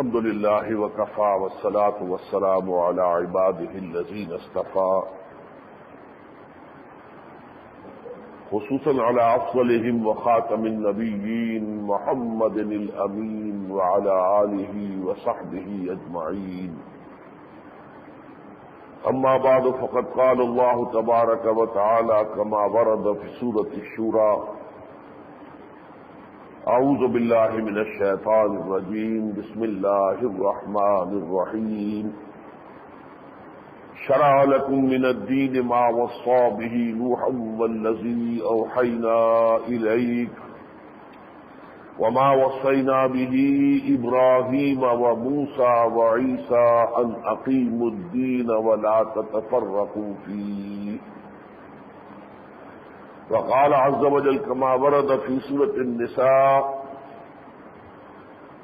الحمد لله وكفى والصلاة والسلام على عباده الذين اصطفى خصوصا على أفضلهم وخاتم النبيين محمد الأمين وعلى آله وصحبه أجمعين. أما بعد فقد قال الله تبارك وتعالى كما ورد في سورة الشورى: أعوذ بالله من الشيطان الرجيم بسم الله الرحمن الرحيم. شرع لكم من الدين ما وصى به نوحا والذي أوحينا إليك وما وصينا به إبراهيم وموسى وعيسى أن أقيموا الدين ولا تتفرقوا فيه. وقال عز وجل كما ورد في سورة النساء: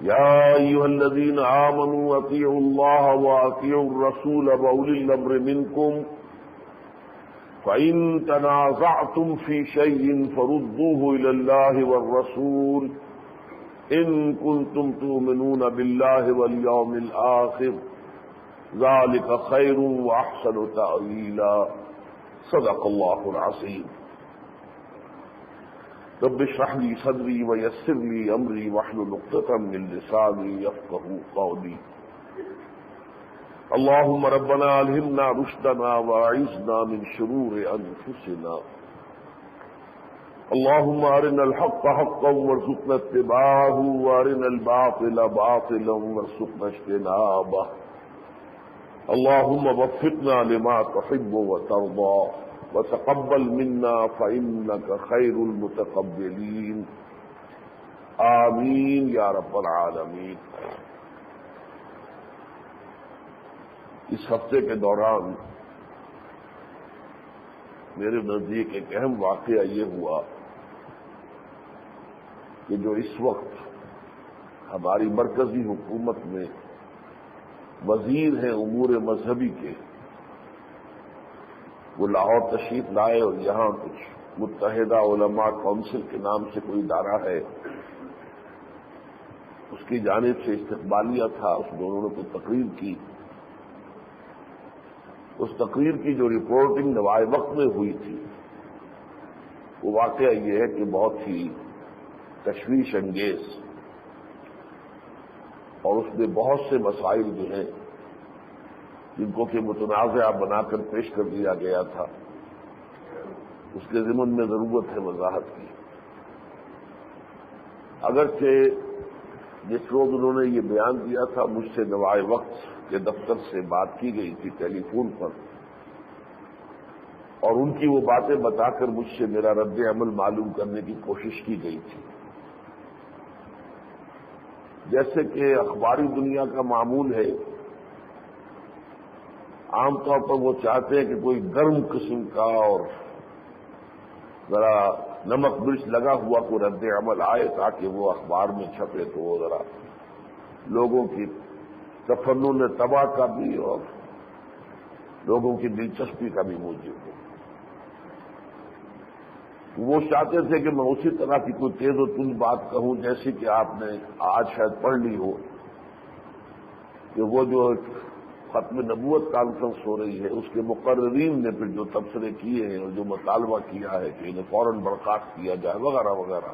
يا أيها الذين آمنوا أطيعوا الله وأطيعوا الرسول وأولي الأمر منكم فإن تنازعتم في شيء فردوه إلى الله والرسول إن كنتم تؤمنون بالله واليوم الآخر ذلك خير وأحسن تأويلا. صدق الله العظيم. رب اشرح لي صدري ويسر لي أمري واحلل عقدة من لساني يفقهوا قولي. اللهم ربنا ألهمنا رشدنا وأعذنا من شرور أنفسنا. اللهم أرنا الحق حقا وارزقنا اتباعه وأرنا الباطل باطلا وارزقنا اجتنابه. اللهم وفقنا لما تحب وترضى وتقبل منا فإنك خير المتقبلين. آمین یا رب العالمین. اس ہفتے کے دوران میرے نزدیک ایک اہم واقعہ یہ ہوا کہ جو اس وقت ہماری مرکزی حکومت میں وزیر ہیں امور مذہبی کے، وہ لاہور تشریف لائے اور یہاں کچھ متحدہ علماء کونسل کے نام سے کوئی ادارہ ہے، اس کی جانب سے استقبالیہ تھا. اس میں انہوں نے کوئی تقریر کی. اس تقریر کی جو رپورٹنگ نوائے وقت میں ہوئی تھی وہ واقعہ یہ ہے کہ بہت ہی تشویش انگیز، اور اس میں بہت سے مسائل جو ہیں جن کو کہ متنازعہ بنا کر پیش کر دیا گیا تھا، اس کے ضمن میں ضرورت ہے وضاحت کی. اگرچہ جس روز انہوں نے یہ بیان دیا تھا مجھ سے نوائے وقت کے دفتر سے بات کی گئی تھی ٹیلی فون پر، اور ان کی وہ باتیں بتا کر مجھ سے میرا رد عمل معلوم کرنے کی کوشش کی گئی تھی. جیسے کہ اخباری دنیا کا معمول ہے، عام طور پر وہ چاہتے ہیں کہ کوئی گرم قسم کا اور ذرا نمک مرچ لگا ہوا کوئی رد عمل آئے تاکہ وہ اخبار میں چھپے تو وہ ذرا لوگوں کی تفنن طبع کا بھی اور لوگوں کی دلچسپی کا بھی موجب ہو. وہ چاہتے تھے کہ میں اسی طرح کی کوئی تیز و تند بات کہوں جیسی کہ آپ نے آج شاید پڑھ لی ہو کہ وہ جو ختم نبوت کانفرنس ہو رہی ہے اس کے مقررین نے پھر جو تبصرے کیے ہیں اور جو مطالبہ کیا ہے کہ انہیں فوراً برخاست کیا جائے وغیرہ وغیرہ،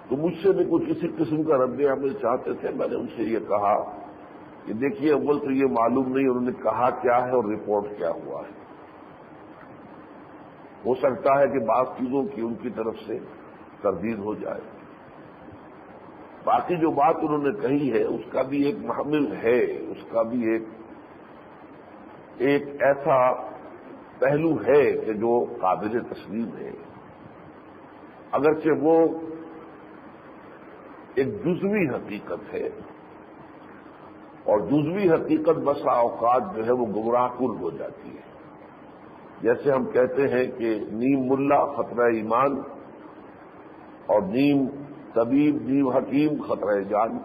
تو مجھ سے بھی کچھ اسی قسم کا رد عمل چاہتے تھے. میں نے ان سے یہ کہا کہ دیکھیے اول تو یہ معلوم نہیں انہوں نے کہا کیا ہے اور رپورٹ کیا ہوا ہے. ہو سکتا ہے کہ بعض چیزوں کی ان کی طرف سے تردید ہو جائے. باقی جو بات انہوں نے کہی ہے اس کا بھی ایک محمل ہے، اس کا بھی ایک ایسا پہلو ہے کہ جو قابل تسلیم ہے. اگرچہ وہ ایک جزوی حقیقت ہے، اور جزوی حقیقت بسا اوقات جو ہے وہ گمراہ کن ہو جاتی ہے. جیسے ہم کہتے ہیں کہ نیم ملا خطرہ ایمان اور نیم طبیب نیم حکیم خطرہ جان.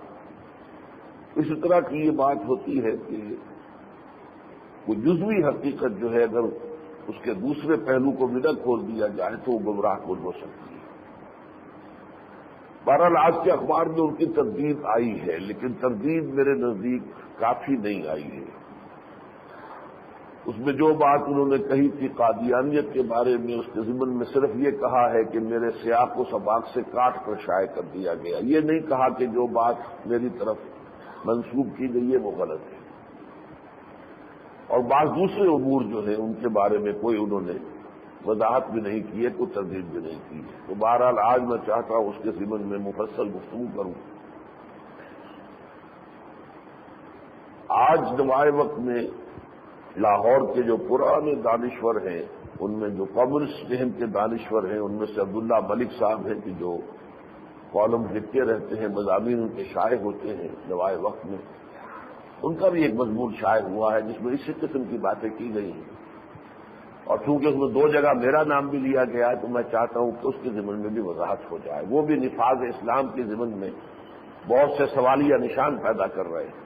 اسی طرح کی یہ بات ہوتی ہے کہ وہ جزوی حقیقت جو ہے اگر اس کے دوسرے پہلو کو بھی نہ کھول دیا جائے تو وہ گمراہ کن ہو سکتی ہے. بہرحال آج کے اخبار میں ان کی تردید آئی ہے، لیکن تردید میرے نزدیک کافی نہیں آئی ہے۔ اس میں جو بات انہوں نے کہی تھی قادیانیت کے بارے میں، اس کے ضمن میں صرف یہ کہا ہے کہ میرے سیاق و سباق سے کاٹ کر شائع کر دیا گیا، یہ نہیں کہا کہ جو بات میری طرف منسوب کی گئی ہے وہ غلط ہے، اور بعض دوسرے امور جو ہیں ان کے بارے میں کوئی انہوں نے وضاحت بھی نہیں کی ہے، کوئی تردید بھی نہیں کی ہے۔ تو بہرحال آج میں چاہتا ہوں اس کے ضمن میں مفصل گفتگو کروں۔ آج نمائے وقت میں لاہور کے جو پرانے دانشور ہیں، ان میں جو کمیونسٹ ذہن کے دانشور ہیں، ان میں سے عبداللہ ملک صاحب ہیں کہ جو کالم لکھتے رہتے ہیں، مضامین ان کے شائع ہوتے ہیں نمائے وقت میں، ان کا بھی ایک مضمون شائع ہوا ہے جس میں اسی قسم کی باتیں کی گئی ہیں، اور چونکہ اس میں 2 جگہ میرا نام بھی لیا گیا ہے تو میں چاہتا ہوں کہ اس کے ضمن میں بھی وضاحت ہو جائے۔ وہ بھی نفاذ اسلام کے ضمن میں بہت سے سوالیہ نشان پیدا کر رہے ہیں۔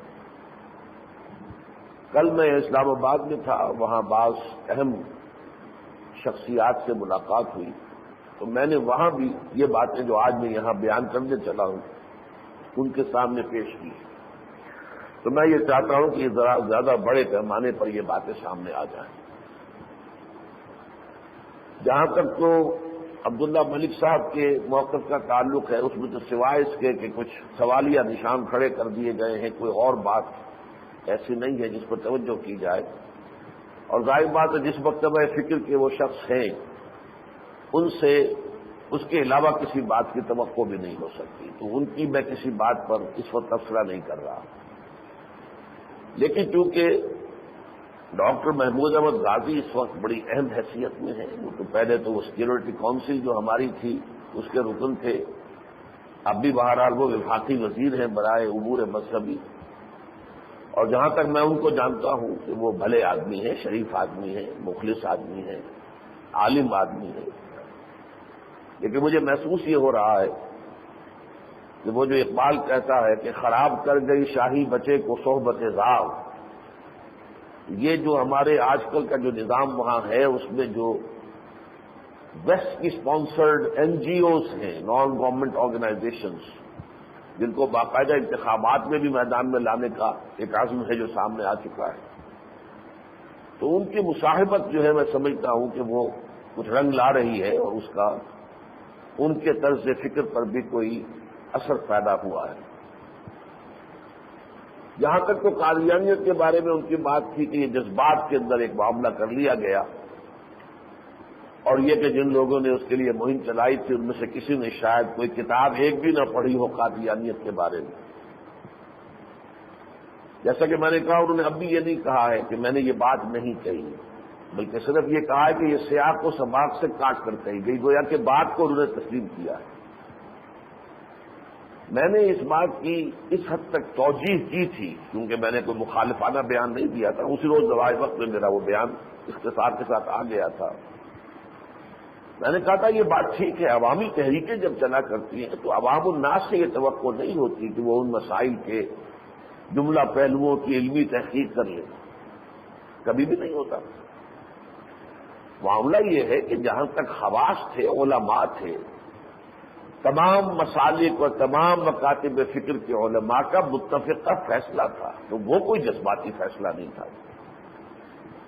کل میں اسلام آباد میں تھا، وہاں بعض اہم شخصیات سے ملاقات ہوئی، تو میں نے وہاں بھی یہ باتیں جو آج میں یہاں بیان کرنے چلا ہوں ان کے سامنے پیش کی۔ تو میں یہ چاہتا ہوں کہ ذرا زیادہ بڑے پیمانے پر یہ باتیں سامنے آ جائیں۔ جہاں تک تو عبداللہ ملک صاحب کے موقف کا تعلق ہے، اس میں تو سوائے اس کے کہ کچھ سوالیہ نشان کھڑے کر دیے گئے ہیں، کوئی اور بات ایسی نہیں ہے جس پر توجہ کی جائے، اور ظاہر بات ہے جس مکتبہ فکر کے وہ شخص ہیں ان سے اس کے علاوہ کسی بات کی توقع بھی نہیں ہو سکتی، تو ان کی میں کسی بات پر اس وقت تبصرہ نہیں کر رہا۔ لیکن چونکہ ڈاکٹر محمود احمد غازی اس وقت بڑی اہم حیثیت میں ہے، وہ تو پہلے تو وہ سیکورٹی کونسل جو ہماری تھی اس کے رکن تھے، اب بھی بہرحال وہ وفاقی وزیر ہیں برائے امور مذہبی، اور جہاں تک میں ان کو جانتا ہوں کہ وہ بھلے آدمی ہیں، شریف آدمی ہیں، مخلص آدمی ہیں، عالم آدمی ہیں، لیکن مجھے محسوس یہ ہو رہا ہے کہ وہ جو اقبال کہتا ہے کہ خراب کر گئی شاہی بچے کو صحبت زاغ، یہ جو ہمارے آج کل کا جو نظام وہاں ہے اس میں جو ویسٹ کی اسپانسرڈ این جی اوز ہیں، نان گورنمنٹ آرگنائزیشنز، جن کو باقاعدہ انتخابات میں بھی میدان میں لانے کا ایک عزم ہے جو سامنے آ چکا ہے، تو ان کی مصاحبت جو ہے میں سمجھتا ہوں کہ وہ کچھ رنگ لا رہی ہے، اور اس کا ان کے طرز فکر پر بھی کوئی اثر پیدا ہوا ہے۔ جہاں تک تو قادیانیت کے بارے میں ان کی بات تھی کہ یہ جذبات کے اندر ایک معاملہ کر لیا گیا، اور یہ کہ جن لوگوں نے اس کے لیے مہم چلائی تھی ان میں سے کسی نے شاید کوئی کتاب ایک بھی نہ پڑھی ہو قادیانیت کے بارے میں۔ جیسا کہ میں نے کہا، انہوں نے اب بھی یہ نہیں کہا ہے کہ میں نے یہ بات نہیں کہی، بلکہ صرف یہ کہا ہے کہ یہ سیاق و سباق سے کاٹ کر کہی گئی، گویا کہ بات کو انہوں نے تسلیم کیا ہے۔ میں نے اس بات کی اس حد تک توجیہ کی تھی، کیونکہ میں نے کوئی مخالفانہ بیان نہیں دیا تھا، اسی روز نمائے وقت میں میرا وہ بیان اختصار کے ساتھ آ گیا تھا۔ میں نے کہا تھا یہ بات ٹھیک ہے، عوامی تحریکیں جب چلا کرتی ہیں تو عوام الناس سے یہ توقع نہیں ہوتی کہ وہ ان مسائل کے جملہ پہلوؤں کی علمی تحقیق کر لیں، کبھی بھی نہیں ہوتا۔ معاملہ یہ ہے کہ جہاں تک خواص تھے، علماء تھے، تمام مسالک اور تمام مکاتب فکر کے علماء کا متفقہ فیصلہ تھا، تو وہ کوئی جذباتی فیصلہ نہیں تھا،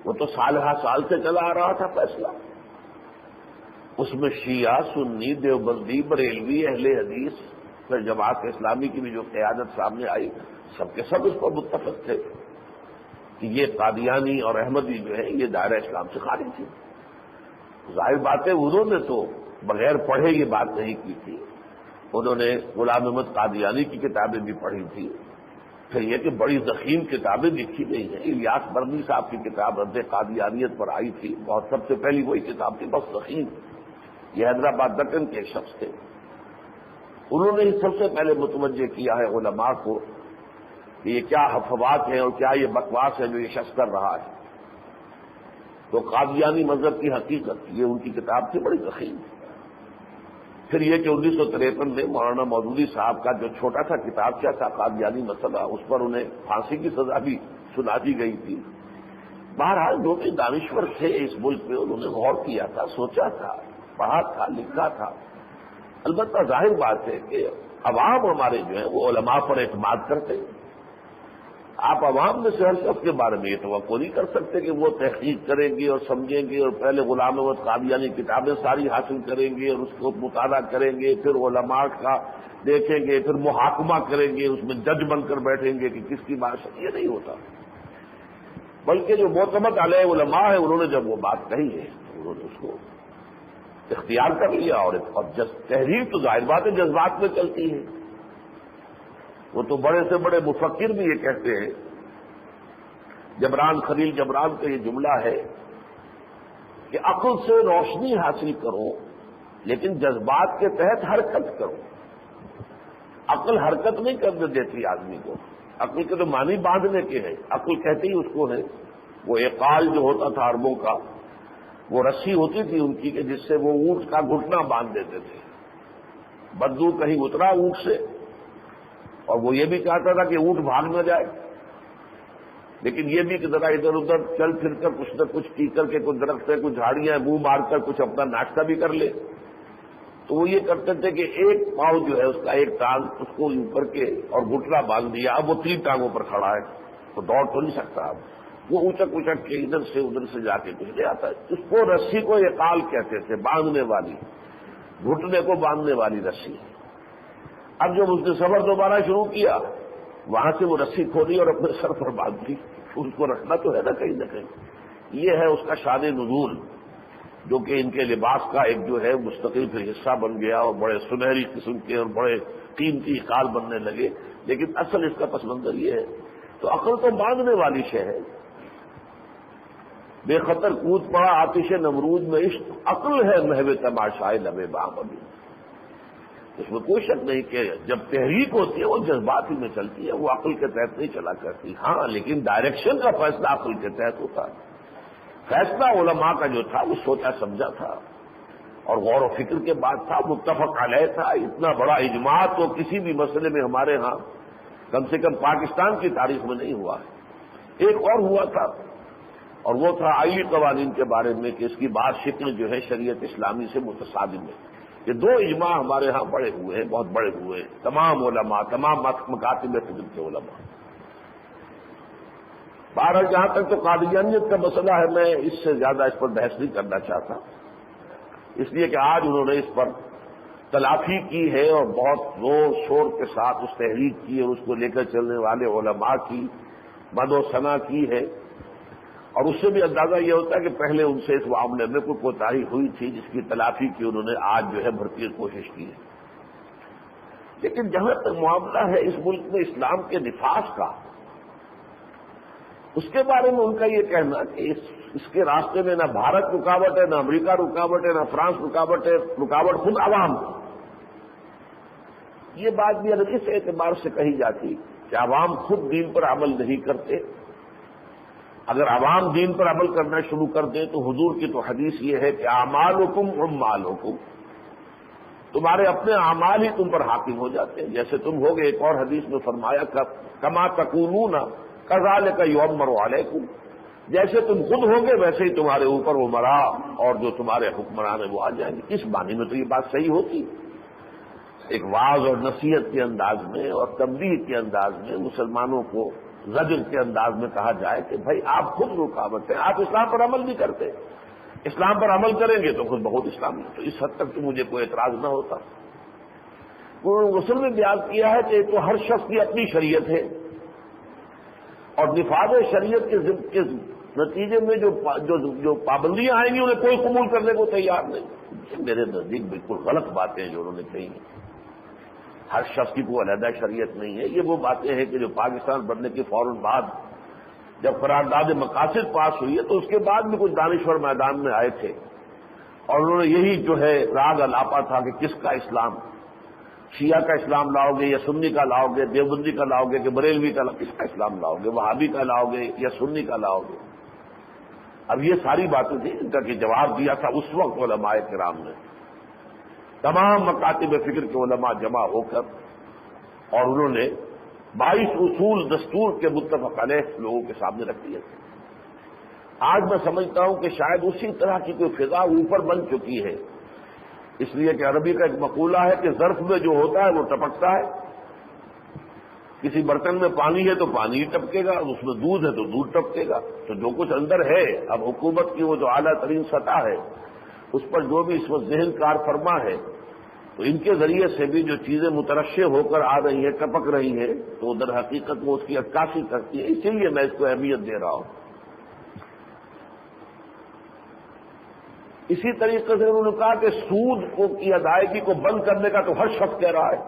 وہ تو سال ہر سال سے چلا آ رہا تھا فیصلہ۔ اس میں شیعہ، سنی، دیوبندی، بریلوی، اہل حدیث، پھر جماعت اسلامی کی بھی جو قیادت سامنے آئی، سب کے سب اس پر متفق تھے کہ یہ قادیانی اور احمدی جو ہے یہ دائرہ اسلام سے خارج تھی۔ ظاہر بات ہے انہوں نے تو بغیر پڑھے یہ بات نہیں کی تھی، انہوں نے غلام احمد قادیانی کی کتابیں بھی پڑھی تھی، پھر یہ کہ بڑی ضخیم کتابیں لکھی گئی ہیں۔ الیاس برنی صاحب کی کتاب رد قادیانیت پر آئی تھی، بہت سب سے پہلی وہی کتاب تھی، بہت ضخیم، یہ حیدرآباد دکن کے ایک شخص تھے، انہوں نے سب سے پہلے متوجہ کیا ہے علماء کو کہ یہ کیا حفوات ہیں اور کیا یہ بکواس ہے جو یہ شخص کر رہا ہے۔ تو قادیانی مذہب کی حقیقت، یہ ان کی کتاب تھی، بڑی ضخیم۔ پھر یہ کہ 1953 میں مولانا مودودی صاحب کا جو چھوٹا سا کتاب کیا تھا قادیانی مسئلہ، اس پر انہیں پھانسی کی سزا بھی سنا دی گئی تھی۔ بہرحال جو بھی دانشور تھے اس ملک میں، انہوں نے غور کیا تھا، سوچا تھا، پڑھا تھا، لکھا تھا، البتہ ظاہر بات ہے کہ عوام ہمارے جو ہیں وہ علماء پر اعتماد کرتے ہیں. آپ عوام میں سے ہر شخص کے بارے میں یہ توقع نہیں کر سکتے کہ وہ تحقیق کریں گے اور سمجھیں گے اور پہلے غلام احمد قادیانی کتابیں ساری حاصل کریں گے اور اس کو مطالعہ کریں گے، پھر علماء کا دیکھیں گے، پھر محاکمہ کریں گے، اس میں جج بن کر بیٹھیں گے کہ کس کی بات صحیح. یہ نہیں ہوتا. بلکہ جو معتمد علیہ علماء ہیں انہوں نے جب وہ بات کہی ہے انہوں نے اس کو اختیار کر لیا. اور تحریر تو ظاہر بات ہے جذبات میں چلتی ہے. وہ تو بڑے سے بڑے مفکر بھی یہ کہتے ہیں، جبران خلیل جبران کا یہ جملہ ہے کہ عقل سے روشنی حاصل کرو لیکن جذبات کے تحت حرکت کرو. عقل حرکت نہیں کرنے دیتی آدمی کو. عقل کے تو معنی باندھنے کے ہیں. عقل کہتے ہی اس کو ہے. وہ اقال جو ہوتا تھا عربوں کا، وہ رسی ہوتی تھی ان کی کہ جس سے وہ اونٹ کا گھٹنا باندھ دیتے تھے. بدو کہیں اترا اونٹ سے اور وہ یہ بھی چاہتا تھا کہ اونٹ بھاگ نہ جائے، لیکن یہ بھی کہ ذرا ادھر ادھر چل پھر کر کچھ نہ کچھ کی کر کے کچھ درخت سے کچھ جھاڑیاں منہ مار کر کچھ اپنا ناشتہ بھی کر لے. تو وہ یہ کرتے تھے کہ ایک پاؤں جو ہے اس کا ایک ٹانگ اس کو یوں کر کے اور گھٹنا باندھ دیا. اب وہ 3 ٹانگوں پر کھڑا ہے تو دوڑ تو نہیں سکتا. اب وہ اچک اچک کے ادھر سے جا کے کچھ لے آتا ہے. اس کو رسی کو اقال کہتے تھے، باندھنے والی، گھٹنے کو باندھنے والی رسی. اب جب اس نے سفر دوبارہ شروع کیا وہاں سے وہ رسی کھولی اور اپنے سر پر باندھ دی. اس کو رکھنا تو ہے نا کہیں نہ کہیں. یہ ہے اس کا شان نزول جو کہ ان کے لباس کا ایک جو ہے مستقل پھر حصہ بن گیا اور بڑے سنہری قسم کے اور بڑے قیمتی اقال بننے لگے. لیکن اصل اس کا پس منظر یہ ہے. تو عقل تو باندھنے والی شے ہے. بے خطر کود پڑا آتش نمرود میں عشق، عقل ہے محو تماشائے لبے بام. ابھی اس میں کوئی شک نہیں کہ جب تحریک ہوتی ہے وہ جذبات ہی میں چلتی ہے، وہ عقل کے تحت نہیں چلا کرتی. ہاں لیکن ڈائریکشن کا فیصلہ عقل کے تحت ہوتا ہے. فیصلہ علماء کا جو تھا وہ سوچا سمجھا تھا اور غور و فکر کے بعد تھا، متفق علیہ تھا. اتنا بڑا اجماع تو کسی بھی مسئلے میں ہمارے ہاں کم سے کم پاکستان کی تاریخ میں نہیں ہوا ہے. ایک اور ہوا تھا اور وہ تھا آئلی قوانین کے بارے میں کہ اس کی بات شکل جو ہے شریعت اسلامی سے متصادم ہے. یہ 2 اجماع ہمارے ہاں بڑے ہوئے ہیں، بہت بڑے ہوئے ہیں. تمام علماء، تمام مکاتب فکر کے علماء. بہرحال جہاں تک تو قادیانیت کا مسئلہ ہے میں اس سے زیادہ اس پر بحث نہیں کرنا چاہتا، اس لیے کہ آج انہوں نے اس پر تلافی کی ہے اور بہت زور شور کے ساتھ اس تحریک کی اور اس کو لے کر چلنے والے علماء کی مد و ثنا کی ہے. اور اس سے بھی اندازہ یہ ہوتا ہے کہ پہلے ان سے اس معاملے میں کوئی کوتاہی ہوئی تھی جس کی تلافی کی انہوں نے آج جو ہے بھرپور کوشش کی ہے. لیکن جہاں تک معاملہ ہے اس ملک میں اسلام کے نفاذ کا، اس کے بارے میں ان کا یہ کہنا کہ اس کے راستے میں نہ بھارت رکاوٹ ہے، نہ امریکہ رکاوٹ ہے، نہ فرانس رکاوٹ ہے، رکاوٹ خود عوام ہے. یہ بات بھی اگر اس اعتبار سے کہی جاتی کہ عوام خود دین پر عمل نہیں کرتے، اگر عوام دین پر عمل کرنا شروع کر دیں تو حضور کی تو حدیث یہ ہے کہ اعمالکم عمالکم، تمہارے اپنے اعمال ہی تم پر حاکم ہو جاتے ہیں. جیسے تم ہوگے، ایک اور حدیث میں فرمایا کما تکونون کذالک یؤمر علیکم، جیسے تم خود ہوگے ویسے ہی تمہارے اوپر امراء اور جو تمہارے حکمران ہیں وہ آ جائیں گے. اس معنی میں تو یہ بات صحیح ہوتی. ایک وعظ اور نصیحت کے انداز میں اور تنبیہ کے انداز میں مسلمانوں کو زجر کے انداز میں کہا جائے کہ بھائی آپ خود رکاوٹ ہیں، آپ اسلام پر عمل نہیں کرتے، اسلام پر عمل کریں گے تو خود بہت اسلام. تو اس حد تک تو مجھے کوئی اعتراض نہ ہوتا. غسل میں بیان کیا ہے کہ تو ہر شخص کی اپنی شریعت ہے اور نفاذ شریعت کے نتیجے میں جو پابندیاں آئیں گی انہیں کوئی قبول کرنے کو تیار نہیں. میرے نزدیک بالکل غلط باتیں جو انہوں نے کہی. ہر شخص کی کوئی علیحدہ شریعت نہیں ہے. یہ وہ باتیں ہیں کہ جو پاکستان بننے کے فوراً بعد جب قرارداد مقاصد پاس ہوئی ہے تو اس کے بعد بھی کچھ دانشور میدان میں آئے تھے اور انہوں نے یہی جو ہے راگ الاپا تھا کہ کس کا اسلام، شیعہ کا اسلام لاؤ گے یا سنی کا لاؤ گے، دیوبندی کا لاؤ گے کہ بریلوی کا، کس کا اسلام لاؤ گے، وہابی کا لاؤ گے یا سنی کا لاؤ گے. اب یہ ساری باتیں تھیں ان کا کہ جواب دیا تھا اس وقت علماء کرام نے. تمام مکاتب فکر کے علماء جمع ہو کر اور انہوں نے 22 اصول دستور کے متفق علیہ لوگوں کے سامنے رکھ دیے. آج میں سمجھتا ہوں کہ شاید اسی طرح کی کوئی فضا اوپر بن چکی ہے اس لیے کہ عربی کا ایک مقولہ ہے کہ ظرف میں جو ہوتا ہے وہ ٹپکتا ہے. کسی برتن میں پانی ہے تو پانی ہی ٹپکے گا، اس میں دودھ ہے تو دودھ ٹپکے گا. تو جو کچھ اندر ہے، اب حکومت کی وہ جو اعلیٰ ترین سطح ہے اس پر جو بھی اس وقت ذہن کار فرما ہے، تو ان کے ذریعے سے بھی جو چیزیں مترشح ہو کر آ رہی ہیں، ٹپک رہی ہیں، تو در حقیقت وہ اس کی عکاسی کرتی ہے. اسی لیے میں اس کو اہمیت دے رہا ہوں. اسی طریقے سے انہوں نے کہا کہ سود کی ادائیگی کو بند کرنے کا تو ہر شخص کہہ رہا ہے،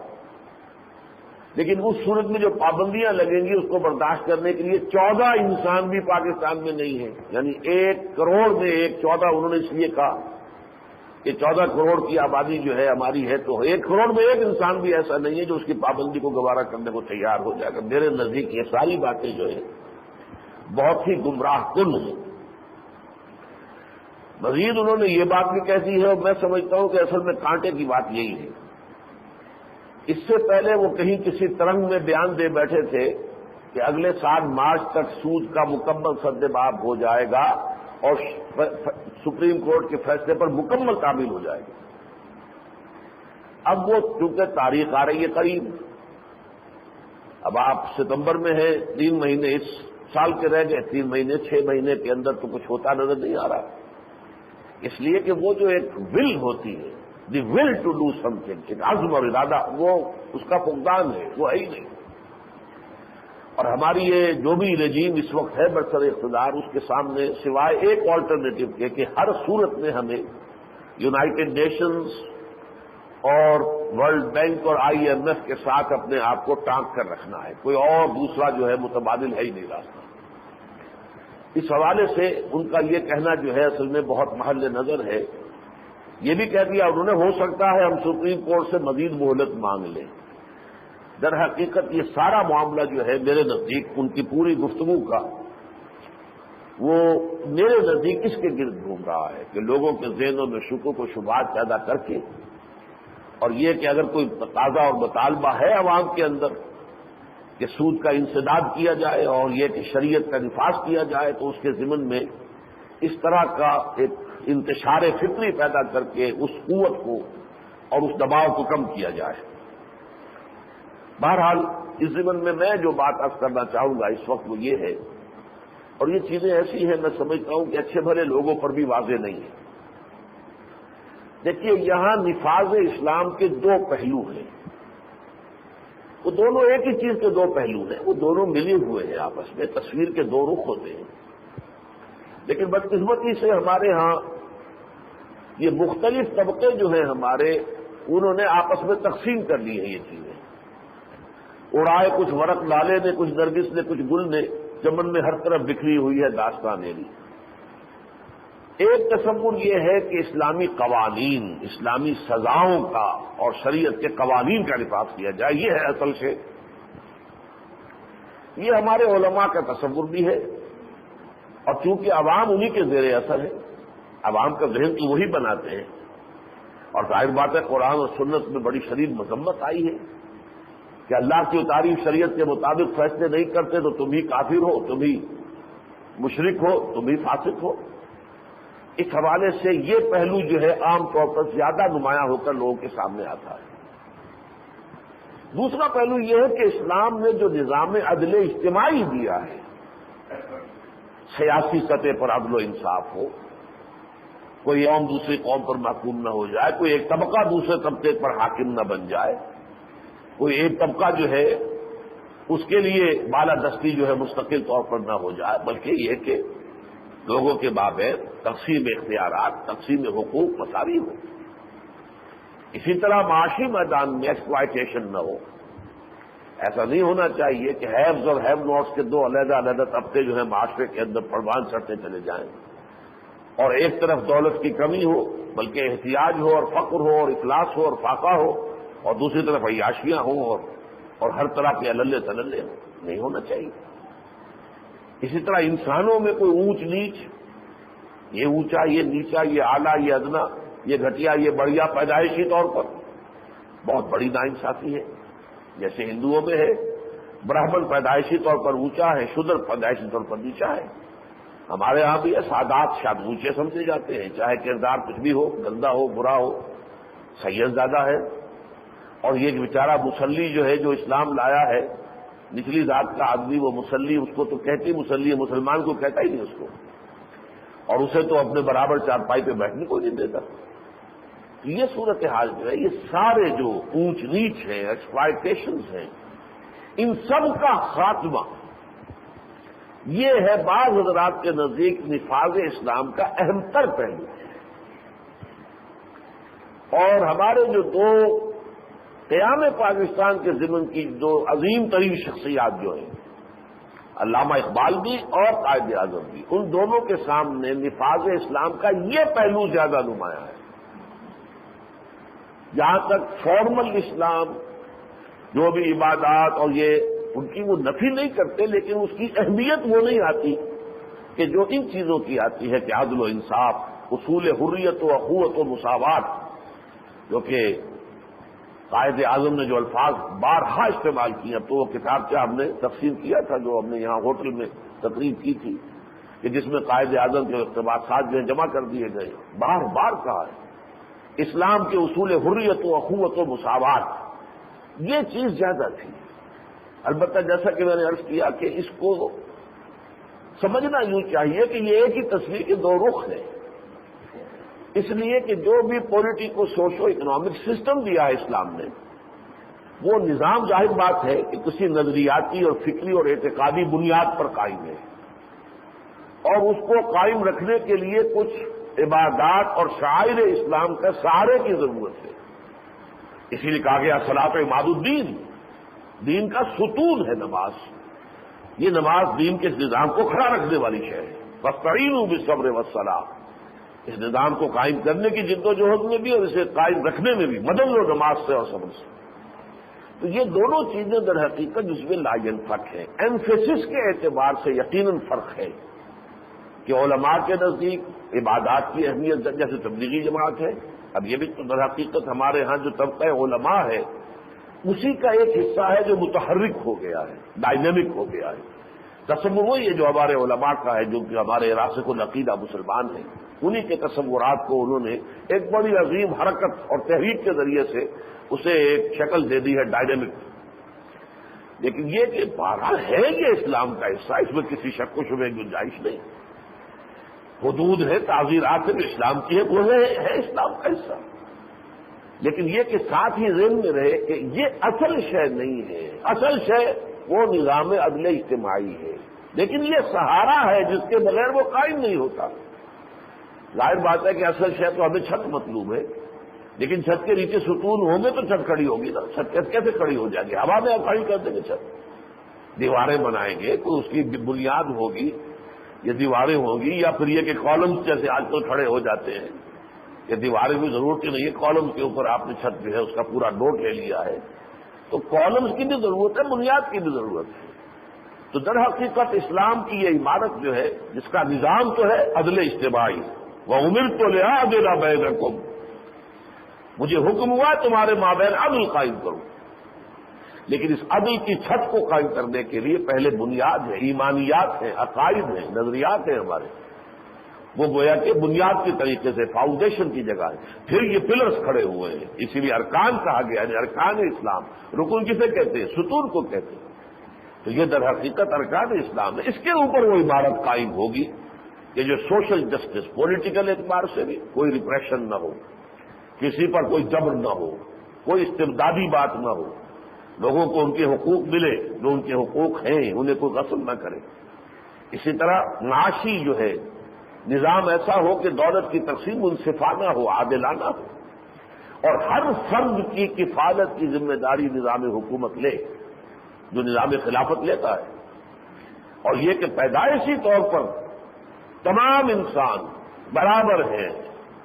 لیکن اس صورت میں جو پابندیاں لگیں گی اس کو برداشت کرنے کے لیے 14 انسان بھی پاکستان میں نہیں ہے. یعنی 1 کروڑ میں 14 انہوں نے اس لیے کہا کہ 14 کروڑ کی آبادی جو ہے ہماری ہے، تو 1 کروڑ میں 1 انسان بھی ایسا نہیں ہے جو اس کی پابندی کو گوارا کرنے کو تیار ہو جائے گا. میرے نزدیک یہ ساری باتیں جو ہے بہت ہی گمراہ کن ہیں. مزید انہوں نے یہ بات بھی کہہ دی ہے، اور میں سمجھتا ہوں کہ اصل میں کانٹے کی بات یہی ہے. اس سے پہلے وہ کہیں کسی ترنگ میں بیان دے بیٹھے تھے کہ اگلے سال مارچ تک سود کا مکمل سدباب ہو جائے گا اور سپریم کورٹ کے فیصلے پر مکمل تعمیل ہو جائے گا. اب وہ چونکہ تاریخ آ رہی ہے قریب، اب آپ ستمبر میں ہیں، 3 مہینے اس سال کے رہ گئے، 3 مہینے 6 مہینے کے اندر تو کچھ ہوتا نظر نہیں آ رہا. اس لیے کہ وہ جو ایک ول ہوتی ہے، the will to do something, ایک عزم اور ارادہ، وہ اس کا فقدان ہے، وہ ہے ہی نہیں. اور ہماری یہ جو بھی رجیم اس وقت ہے برسر اقتدار، اس کے سامنے سوائے ایک آلٹرنیٹو کے کہ ہر صورت میں ہمیں یونائٹڈ نیشنز اور ورلڈ بینک اور IMF کے ساتھ اپنے آپ کو ٹانک کر رکھنا ہے. کوئی اور دوسرا جو ہے متبادل ہے ہی نہیں راستہ. اس حوالے سے ان کا یہ کہنا جو ہے اصل میں بہت محل نظر ہے. یہ بھی کہہ دیا انہوں نے، ہو سکتا ہے ہم سپریم کورٹ سے مزید مہلت مانگ لیں. در حقیقت یہ سارا معاملہ جو ہے میرے نزدیک ان کی پوری گفتگو کا وہ میرے نزدیک اس کے گرد گھوم رہا ہے کہ لوگوں کے ذہنوں میں شکوک و شبہات پیدا کر کے، اور یہ کہ اگر کوئی تقاضا اور مطالبہ ہے عوام کے اندر کہ سود کا انسداد کیا جائے اور یہ کہ شریعت کا نفاذ کیا جائے، تو اس کے ضمن میں اس طرح کا ایک انتشار فطری پیدا کر کے اس قوت کو اور اس دباؤ کو کم کیا جائے. بہرحال اس ضمن میں جو بات عرض کرنا چاہوں گا اس وقت وہ یہ ہے، اور یہ چیزیں ایسی ہیں میں سمجھتا ہوں کہ اچھے بھلے لوگوں پر بھی واضح نہیں ہے. دیکھیے، یہاں نفاذ اسلام کے 2 پہلو ہیں. وہ دونوں ایک ہی چیز کے 2 پہلو ہیں، وہ دونوں ملے ہوئے ہیں آپس میں، تصویر کے 2 رخ ہوتے ہیں. لیکن بدقسمتی سے ہمارے ہاں یہ مختلف طبقے جو ہیں ہمارے، انہوں نے آپس میں تقسیم کر لی ہے یہ چیزیں. اڑائے کچھ ورق لالے نے، کچھ نرگس نے، کچھ گل نے، چمن میں ہر طرف بکھری ہوئی ہے داستان میری. ایک تصور یہ ہے کہ اسلامی قوانین، اسلامی سزاؤں کا اور شریعت کے قوانین کا نفاذ کیا جائے، یہ ہے اصل سے. یہ ہمارے علماء کا تصور بھی ہے، اور چونکہ عوام انہی کے زیر اثر ہے، عوام کا ذہن تو وہی بناتے ہیں. اور ظاہر بات ہے قرآن اور سنت میں بڑی شدید مذمت آئی ہے کہ اللہ کی اتاری شریعت کے مطابق فیصلے نہیں کرتے تو تم ہی کافر ہو، تم ہی مشرک ہو، تم ہی فاسق ہو. اس حوالے سے یہ پہلو جو ہے عام طور پر زیادہ نمایاں ہو کر لوگوں کے سامنے آتا ہے. دوسرا پہلو یہ ہے کہ اسلام نے جو نظام عدل اجتماعی دیا ہے، سیاسی سطح پر عدل و انصاف ہو، کوئی قوم دوسری قوم پر محکوم نہ ہو جائے، کوئی ایک طبقہ دوسرے طبقے پر حاکم نہ بن جائے، کوئی ایک طبقہ جو ہے اس کے لیے بالادستی جو ہے مستقل طور پر نہ ہو جائے، بلکہ یہ کہ لوگوں کے مابین تقسیم اختیارات، تقسیم حقوق مساوی ہو. اسی طرح معاشی میدان میں ایکسپلائٹیشن نہ ہو. ایسا نہیں ہونا چاہیے کہ ہیوز اور ہیو ناٹس کے 2 علیحدہ علیحدہ طبقے جو ہیں معاشرے کے اندر پروان چڑھتے چلے جائیں، اور ایک طرف دولت کی کمی ہو، بلکہ احتیاج ہو اور فقر ہو اور افلاس ہو اور فاقہ ہو، اور دوسری طرف عیاشیاں ہوں اور ہر طرح کے عللے تللے ہوں. نہیں ہونا چاہیے. اسی طرح انسانوں میں کوئی اونچ نیچ، یہ اونچا یہ نیچا، یہ اعلیٰ یہ ادنا، یہ گھٹیا یہ بڑھیا پیدائشی طور پر بہت بڑی ناانصافی ہے. جیسے ہندوؤں میں ہے، برہمن پیدائشی طور پر اونچا ہے، شودر پیدائشی طور پر نیچا ہے. ہمارے ہاں بھی ہے، سادات شاید اونچے سمجھے جاتے ہیں، چاہے کردار کچھ بھی ہو، گندا ہو برا ہو. سید زیادہ ہے، اور یہ بیچارہ مسلی جو ہے، جو اسلام لایا ہے، نچلی ذات کا آدمی، وہ مسلی، اس کو تو کہتے ہی مسلی ہے، مسلمان کو کہتا ہی نہیں اس کو، اور اسے تو اپنے برابر چارپائی پہ بیٹھنے کو نہیں دیتا۔ یہ صورتحال جو ہے، یہ سارے جو اونچ نیچ ہیں، ایکسپلائٹیشنز ہیں، ان سب کا خاتمہ یہ ہے بعض حضرات کے نزدیک نفاذ اسلام کا اہم تر پہلو۔ اور ہمارے جو دو قیام پاکستان کے ضمن کی دو عظیم ترین شخصیات جو ہیں، علامہ اقبال بھی اور قائد اعظم بھی، ان دونوں کے سامنے نفاذ اسلام کا یہ پہلو زیادہ نمایاں ہے۔ جہاں تک فارمل اسلام، جو بھی عبادات اور یہ ان کی وہ نفی نہیں کرتے، لیکن اس کی اہمیت وہ نہیں آتی کہ جو ان چیزوں کی آتی ہے کہ عدل و انصاف، اصول حریت و اخوت و مساوات، جو کہ قائد اعظم نے جو الفاظ بارہا استعمال کیے، تو وہ کتاب سے ہم نے تقسیم کیا تھا جو ہم نے یہاں ہوٹل میں تقریب کی تھی، کہ جس میں قائد اعظم کے اقتباسات جو ہیں جمع کر دیے گئے، بار بار کہا ہے اسلام کے اصول حریت و اخوت و مساوات، یہ چیز زیادہ تھی۔ البتہ جیسا کہ میں نے عرض کیا کہ اس کو سمجھنا یوں چاہیے کہ یہ ایک ہی تصویر کے دو رخ ہیں، اس لیے کہ جو بھی پولیٹیکو سوشو اکنامک سسٹم دیا ہے اسلام نے، وہ نظام ظاہر بات ہے کہ کسی نظریاتی اور فکری اور اعتقادی بنیاد پر قائم ہے، اور اس کو قائم رکھنے کے لیے کچھ عبادات اور شعائر اسلام کا سہارے کی ضرورت ہے۔ اسی لیے کہا گیا صلاۃ عماد الدین، دین کا ستون ہے نماز۔ یہ نماز دین کے نظام کو کھڑا رکھنے والی شے ہے۔ فاستعینوا بالصبر والصلاۃ، اس نظام کو قائم کرنے کی جد و جہد میں بھی اور اسے قائم رکھنے میں بھی مدد لو نماز سے اور صبر سے۔ تو یہ دونوں چیزیں در حقیقت جس میں لا ینفک ہیں۔ ایمفیسس کے اعتبار سے یقیناً فرق ہے کہ علماء کے نزدیک عبادات کی اہمیت جیسے تبلیغی جماعت ہے، اب یہ بھی تو در حقیقت ہمارے ہاں جو طبقہ علماء ہے اسی کا ایک حصہ ہے جو متحرک ہو گیا ہے، ڈائنامک ہو گیا ہے۔ تصور وہی ہے جو ہمارے علماء کا ہے، جو کہ ہمارے راسخ العقیدہ مسلمان ہیں، انہی کے تصورات کو انہوں نے ایک بڑی عظیم حرکت اور تحریک کے ذریعے سے اسے ایک شکل دے دی ہے، ڈائنامک۔ لیکن یہ کہ بہرحال ہے یہ اسلام کا حصہ، اس میں کسی شک و شبہ کی گنجائش نہیں۔ حدود ہے، تعزیرات ہے، اسلام کی ہے، وہ ہے اسلام کا حصہ۔ لیکن یہ کہ ساتھ ہی ذہن میں رہے کہ یہ اصل شے نہیں ہے، اصل شے وہ نظام عدل اجتماعی ہے، لیکن یہ سہارا ہے جس کے بغیر وہ قائم نہیں ہوتا۔ ظاہر بات ہے کہ اصل شے تو ہمیں چھت مطلوب ہے، لیکن چھت کے نیچے ستون ہوں گے تو چھت کھڑی ہوگی نا، چھت کیسے کھڑی ہو جائے گی؟ ہوا میں کھڑی کر دیں گے چھت، دیواریں بنائیں گے تو اس کی بنیاد ہوگی، یہ دیواریں ہوں گی، یا پھر یہ کہ کالمز جیسے آج کل کھڑے ہو جاتے ہیں، یہ دیواریں بھی ضرورت ہی نہیں ہے، کالمز کے اوپر آپ نے چھت جو ہے اس کا پورا ڈوٹ لے لیا ہے، تو کالمز کی بھی ضرورت ہے، بنیاد کی بھی ضرورت ہے۔ تو در حقیقت اسلام کی یہ عمارت جو ہے، جس کا نظام تو ہے عدل اجتماعی، وَأُمِرْتُ لِأَعْدِلَ بَيْنَكُمْ، مجھے حکم ہوا تمہارے مابین عدل قائم کرو، لیکن اس عدل کی چھت کو قائم کرنے کے لیے پہلے بنیاد ہے، ایمانیات ہیں، عقائد ہیں، نظریات ہیں ہمارے، وہ گویا کہ بنیاد کے طریقے سے فاؤنڈیشن کی جگہ ہے، پھر یہ پلرز کھڑے ہوئے ہیں، اسی لیے ارکان کہا گیا ہے، ارکان اسلام، رکن کسے کہتے ہیں؟ ستون کو کہتے ہیں۔ تو یہ در حقیقت ارکان اسلام ہے، اس کے اوپر وہ عمارت قائم ہوگی کہ جو سوشل جسٹس، پولیٹیکل اعتبار سے بھی کوئی ریپریشن نہ ہو، کسی پر کوئی جبر نہ ہو، کوئی استبدادی بات نہ ہو، لوگوں کو ان کے حقوق ملے، جو ان کے حقوق ہیں انہیں کوئی غصب نہ کرے۔ اسی طرح معاشی جو ہے نظام ایسا ہو کہ دولت کی تقسیم منصفانہ ہو، عادلانہ ہو، اور ہر فرد کی کفالت کی ذمہ داری نظام حکومت لے، جو نظام خلافت لیتا ہے، اور یہ کہ پیدائشی طور پر تمام انسان برابر ہیں،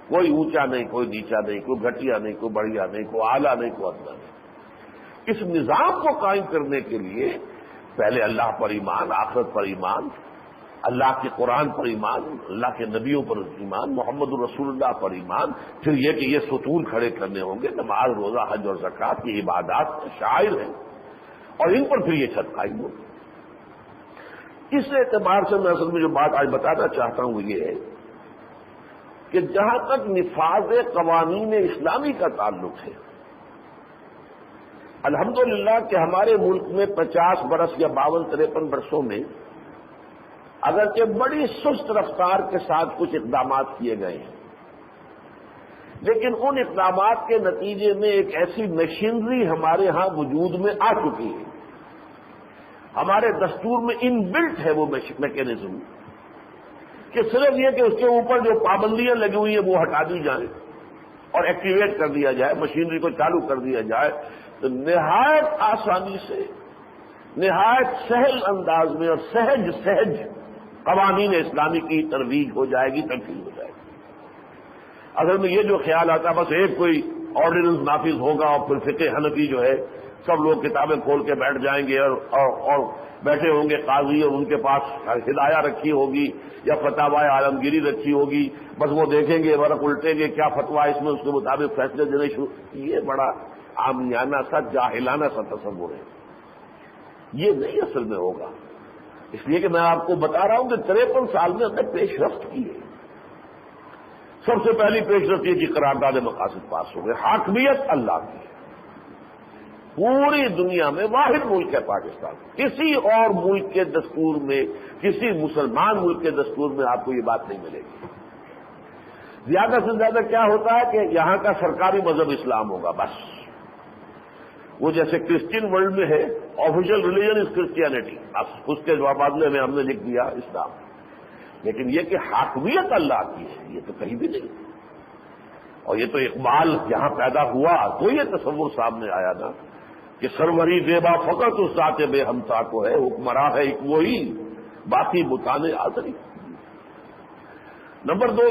کوئی اونچا نہیں، کوئی نیچا نہیں، کوئی گھٹیا نہیں، کوئی بڑھیا نہیں، کوئی اعلیٰ نہیں، کوئی ادنا نہیں۔ اس نظام کو قائم کرنے کے لیے پہلے اللہ پر ایمان، آخرت پر ایمان، اللہ کے قرآن پر ایمان، اللہ کے نبیوں پر ایمان، محمد الرسول اللہ پر ایمان، پھر یہ کہ یہ ستون کھڑے کرنے ہوں گے، نماز، روزہ، حج اور زکوٰۃ کی عبادات شاعر ہیں، اور ان پر پھر یہ چھت قائم ہوگی۔ اس اعتبار سے میں اصل میں جو بات آج بتانا چاہتا ہوں وہ یہ ہے کہ جہاں تک نفاذ قوانین اسلامی کا تعلق ہے، الحمدللہ کہ ہمارے ملک میں 50 برس یا 52-53 برسوں میں اگرچہ بڑی سست رفتار کے ساتھ کچھ اقدامات کیے گئے ہیں، لیکن ان اقدامات کے نتیجے میں ایک ایسی مشینری ہمارے ہاں وجود میں آ چکی ہے، ہمارے دستور میں ان بلٹ ہے وہ میکینزم، کہ صرف یہ کہ اس کے اوپر جو پابندیاں لگی ہوئی ہیں وہ ہٹا دی جائیں اور ایکٹیویٹ کر دیا جائے، مشینری کو چالو کر دیا جائے، تو نہایت آسانی سے، نہایت سہل انداز میں اور سہج قوانین اسلامی کی ترویج ہو جائے گی، تنفیذ ہو جائے گی۔ اگر میں یہ جو خیال آتا بس ایک کوئی آرڈیننس نافذ ہوگا اور پھر فقہ حنفی جو ہے سب لوگ کتابیں کھول کے بیٹھ جائیں گے اور بیٹھے ہوں گے قاضی اور ان کے پاس ہدایہ رکھی ہوگی یا فتاوی عالمگیری رکھی ہوگی، بس وہ دیکھیں گے ورق الٹیں گے کیا فتویٰ اس میں، اس کے مطابق فیصلے دینے شروع، یہ بڑا عامیانہ سا جاہلانہ سا تصور ہے، یہ نہیں اصل میں ہوگا۔ اس لیے کہ میں آپ کو بتا رہا ہوں کہ 53 سال میں ہم نے پیش رفت کی ہے۔ سب سے پہلی پیش رفت یہ کہ قرارداد مقاصد پاس ہو گئے، حاکمیت اللہ کی ہے، پوری دنیا میں واحد ملک ہے پاکستان، کسی اور ملک کے دستور میں، کسی مسلمان ملک کے دستور میں آپ کو یہ بات نہیں ملے گی۔ زیادہ سے زیادہ کیا ہوتا ہے کہ یہاں کا سرکاری مذہب اسلام ہوگا، بس وہ جیسے کرسچین ورلڈ میں ہے آفیشیل ریلیجن از کرسچینٹی، بس اس کے مبادلے میں ہم نے لکھ دیا اسلام، لیکن یہ کہ حاکمیت اللہ کی ہے یہ تو کہیں بھی نہیں، اور یہ تو اقبال یہاں پیدا ہوا تو یہ تصور سامنے آیا نا کہ سروری زیبا فقط اس ذات بے ہمسا کو ہے، حکمراں ہے ایک وہی، باقی بتانے آزری۔ نمبر 2